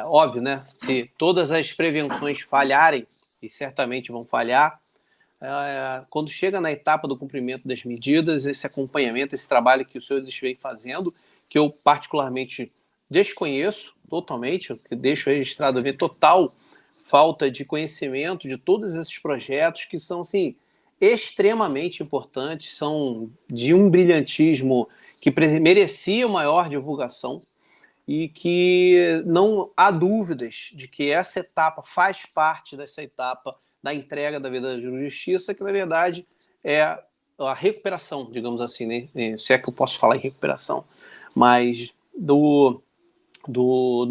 óbvio, né? Se todas as prevenções falharem, e certamente vão falhar, quando chega na etapa do cumprimento das medidas, esse acompanhamento, esse trabalho que o senhor vem fazendo, que eu particularmente desconheço totalmente, que deixo registrado a ver total falta de conhecimento de todos esses projetos que são, assim, extremamente importantes, são de um brilhantismo que merecia maior divulgação e que não há dúvidas de que essa etapa faz parte dessa etapa da entrega da verdadeira justiça, que na verdade é a recuperação, digamos assim, né? Se é que eu posso falar em recuperação, mas do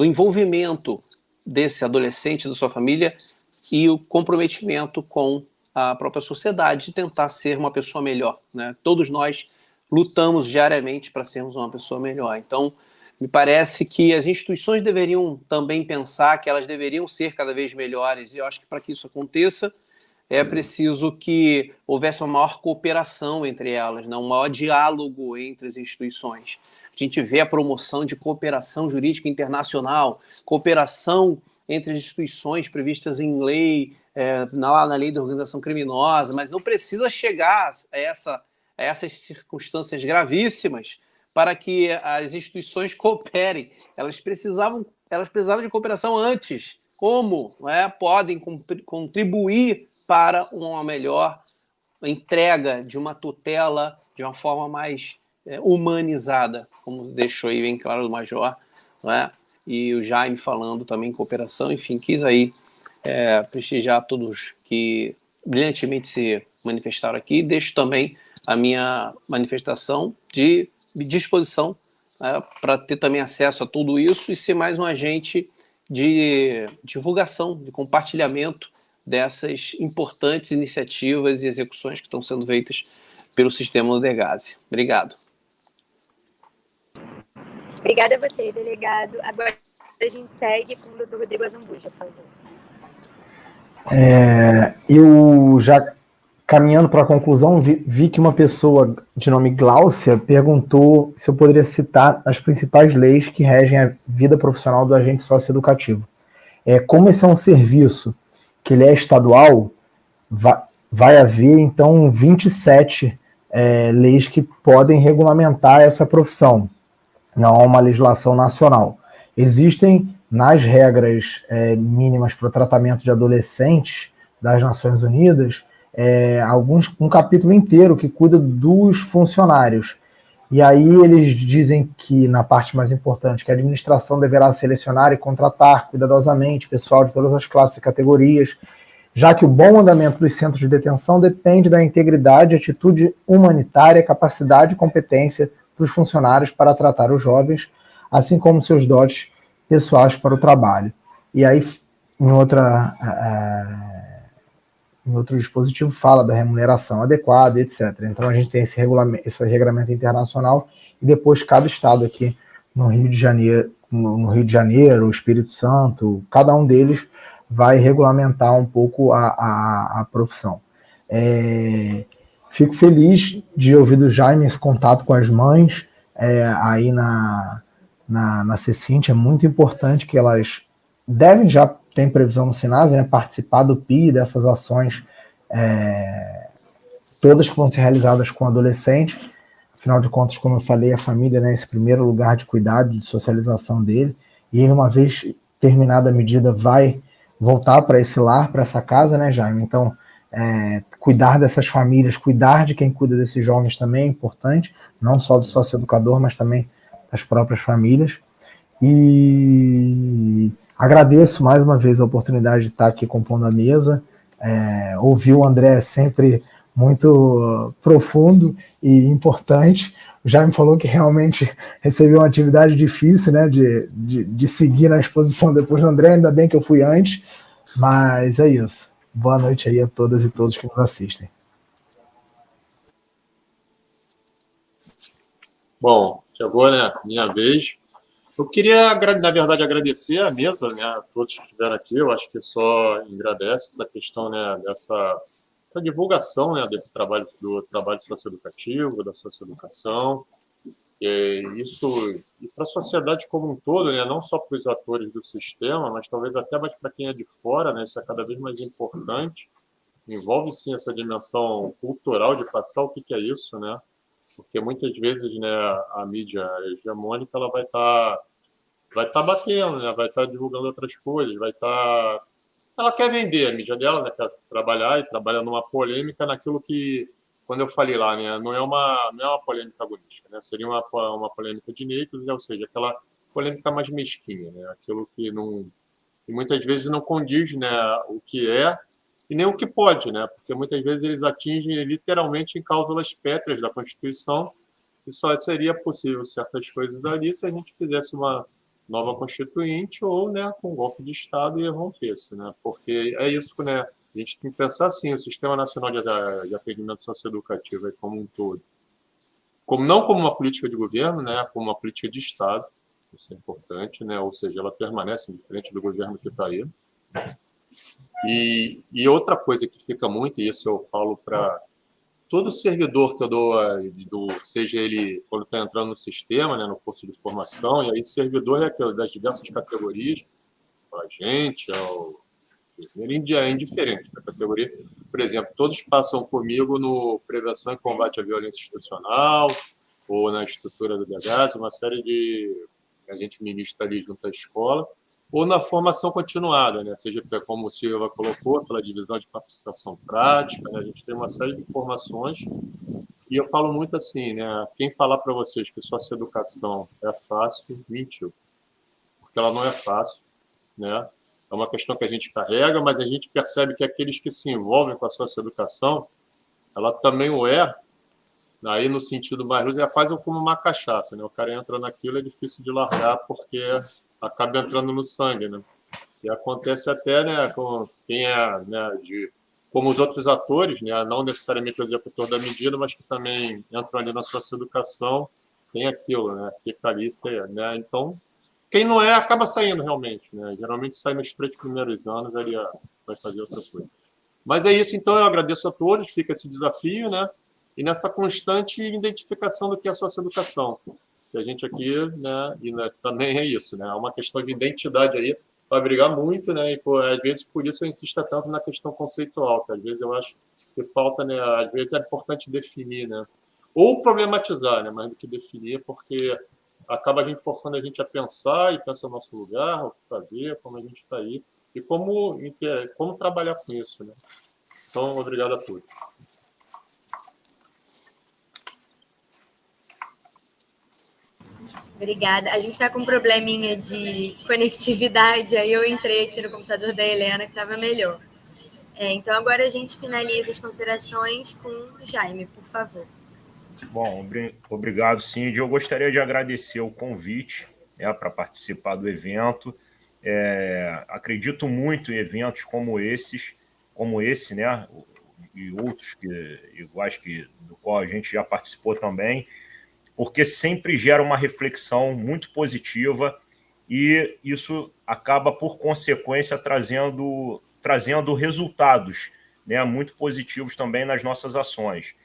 envolvimento desse adolescente, da sua família, e o comprometimento com a própria sociedade de tentar ser uma pessoa melhor, né? Todos nós lutamos diariamente para sermos uma pessoa melhor. Então, me parece que as instituições deveriam também pensar que elas deveriam ser cada vez melhores, e eu acho que para que isso aconteça é preciso que houvesse uma maior cooperação entre elas, né? Um maior diálogo entre as instituições. A gente vê a promoção de cooperação jurídica internacional, cooperação entre as instituições previstas em lei, na lei da organização criminosa, mas não precisa chegar a essas circunstâncias gravíssimas para que as instituições cooperem. Elas precisavam de cooperação antes. Como podem contribuir para uma melhor entrega de uma tutela de uma forma mais humanizada, como deixou aí bem claro o Major, e o Jaime falando também em cooperação. Enfim, quis aí prestigiar todos que brilhantemente se manifestaram aqui. Deixo também a minha manifestação de disposição para ter também acesso a tudo isso e ser mais um agente de divulgação, de compartilhamento dessas importantes iniciativas e execuções que estão sendo feitas pelo sistema do DEGASE. Obrigado. Obrigada a você, delegado. Agora a gente segue com o doutor Rodrigo Azambuja, por favor. Eu já, caminhando para a conclusão, vi que uma pessoa de nome Gláucia perguntou se eu poderia citar as principais leis que regem a vida profissional do agente socioeducativo. Como esse é um serviço que ele é estadual, vai haver, então, 27 leis que podem regulamentar essa profissão. Não há uma legislação nacional. Existem, nas regras mínimas para o tratamento de adolescentes das Nações Unidas, um capítulo inteiro que cuida dos funcionários. E aí eles dizem que, na parte mais importante, que a administração deverá selecionar e contratar cuidadosamente pessoal de todas as classes e categorias, já que o bom andamento dos centros de detenção depende da integridade, atitude humanitária, capacidade e competência dos funcionários para tratar os jovens, assim como seus dotes pessoais para o trabalho. E aí, em outro dispositivo, fala da remuneração adequada, etc. Então, a gente tem esse regulamento internacional e depois cada estado aqui no Rio de Janeiro, Espírito Santo, cada um deles vai regulamentar um pouco a profissão. Fico feliz de ouvir do Jaime esse contato com as mães aí na CECINT. É muito importante que elas devem já tem previsão no Sinasa, né, participar do PI, dessas ações todas que vão ser realizadas com adolescente. Afinal de contas, como eu falei, a família, né, esse primeiro lugar de cuidado, de socialização dele, e ele, uma vez terminada a medida, vai voltar para esse lar, para essa casa, né, Jaime? Então, cuidar dessas famílias, cuidar de quem cuida desses jovens também é importante, não só do socioeducador, mas também das próprias famílias. E agradeço mais uma vez a oportunidade de estar aqui compondo a mesa. Ouvir o André é sempre muito profundo e importante. O Jaime falou que realmente recebeu uma atividade difícil, né, de seguir na exposição depois do André, ainda bem que eu fui antes, mas é isso. Boa noite aí a todas e todos que nos assistem. Bom, chegou, né, minha vez. Eu queria, na verdade, agradecer a mesa, né, a todos que estiveram aqui. Eu acho que só engrandece essa questão, né, dessa divulgação, né, desse trabalho, do trabalho socioeducativo, da socioeducação. Isso, e para a sociedade como um todo, né, não só para os atores do sistema, mas talvez até mais para quem é de fora, né, isso é cada vez mais importante. Envolve, sim, essa dimensão cultural de passar o que é isso, né? Porque muitas vezes, né, a mídia hegemônica ela vai estar batendo, né, vai estar divulgando outras coisas, ela quer vender a mídia dela, né, quer trabalhar e trabalha numa polêmica naquilo que, quando eu falei lá, né, não é uma polêmica agonística, né, seria uma polêmica de negros, né, ou seja, aquela polêmica mais mesquinha, né, aquilo que muitas vezes não condiz, né, o que é e nem o que pode, né? Porque muitas vezes eles atingem literalmente em cláusulas pétreas da Constituição e só seria possível certas coisas ali se a gente fizesse uma nova Constituinte ou, né, com um golpe de Estado e rompesse, né? Porque é isso, né? A gente tem que pensar assim, o Sistema Nacional de Atendimento Socioeducativo aí como um todo, não como uma política de governo, né? Como uma política de Estado, isso é importante, né? Ou seja, ela permanece diferente do governo que está aí. E outra coisa que fica muito, e isso eu falo para todo servidor que eu dou, seja ele quando está entrando no sistema, né, no curso de formação, e aí servidor é das diversas categorias, a gente, é indiferente da categoria. Por exemplo, todos passam comigo no prevenção e combate à violência institucional, ou na estrutura do DEGAS, uma série de que a gente ministra ali junto à escola, ou na formação continuada, né? Seja como o Silva colocou, pela divisão de capacitação prática, né? A gente tem uma série de formações, e eu falo muito assim, né? Quem falar para vocês que socioeducação é fácil, mentiu, porque ela não é fácil, né? É uma questão que a gente carrega, mas a gente percebe que aqueles que se envolvem com a socioeducação, ela também o é, aí no sentido mais luz, é quase como uma cachaça, né? O cara entra naquilo, é difícil de largar, porque acaba entrando no sangue, né? E acontece até, né, com quem é, né, como os outros atores, né, não necessariamente o executor da medida, mas que também entram ali na socioeducação, tem aquilo, né? Fica ali, né? Então, quem não é, acaba saindo realmente, né? Geralmente sai nos 3 primeiros anos, ele vai fazer outra coisa. Mas é isso, então eu agradeço a todos, fica esse desafio, né? E nessa constante identificação do que é a socioeducação. Que a gente aqui, né, e né, também é isso, né? É uma questão de identidade aí, vai brigar muito, né? E às vezes por isso eu insisto tanto na questão conceitual, que às vezes eu acho que falta, né? Às vezes é importante definir, né? Ou problematizar, né? Mais do que definir, porque acaba a gente forçando a gente a pensar e pensar o nosso lugar, o que fazer, como a gente está aí, e como trabalhar com isso, né? Então, obrigado a todos. Obrigada. A gente está com um probleminha de conectividade, aí eu entrei aqui no computador da Helena, que estava melhor. Então, agora a gente finaliza as considerações com o Jaime, por favor. Bom, obrigado, Cindy. Eu gostaria de agradecer o convite, né, para participar do evento. Acredito muito em eventos como esse, né, e outros iguais do qual a gente já participou também, porque sempre gera uma reflexão muito positiva e isso acaba, por consequência, trazendo resultados, né, muito positivos também nas nossas ações.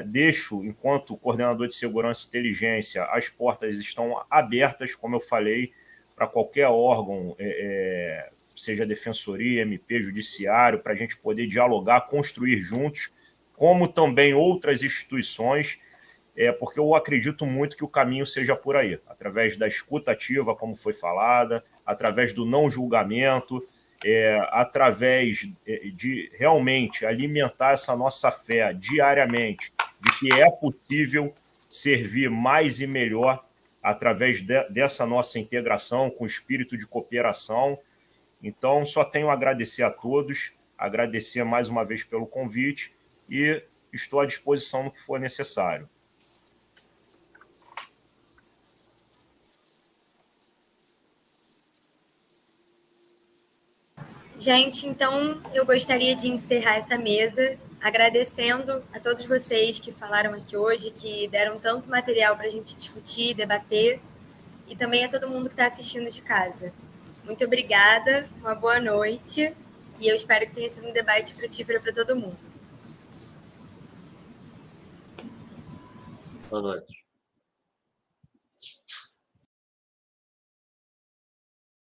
Deixo, enquanto coordenador de segurança e inteligência, as portas estão abertas, como eu falei, para qualquer órgão, seja defensoria, MP, judiciário, para a gente poder dialogar, construir juntos, como também outras instituições, porque eu acredito muito que o caminho seja por aí, através da escuta ativa, como foi falada, através do não julgamento, através de realmente alimentar essa nossa fé diariamente, de que é possível servir mais e melhor através dessa nossa integração com espírito de cooperação. Então, só tenho a agradecer a todos, agradecer mais uma vez pelo convite e estou à disposição no que for necessário. Gente, então eu gostaria de encerrar essa mesa agradecendo a todos vocês que falaram aqui hoje, que deram tanto material para a gente discutir, debater, e também a todo mundo que está assistindo de casa. Muito obrigada, uma boa noite, e eu espero que tenha sido um debate frutífero para todo mundo. Boa noite.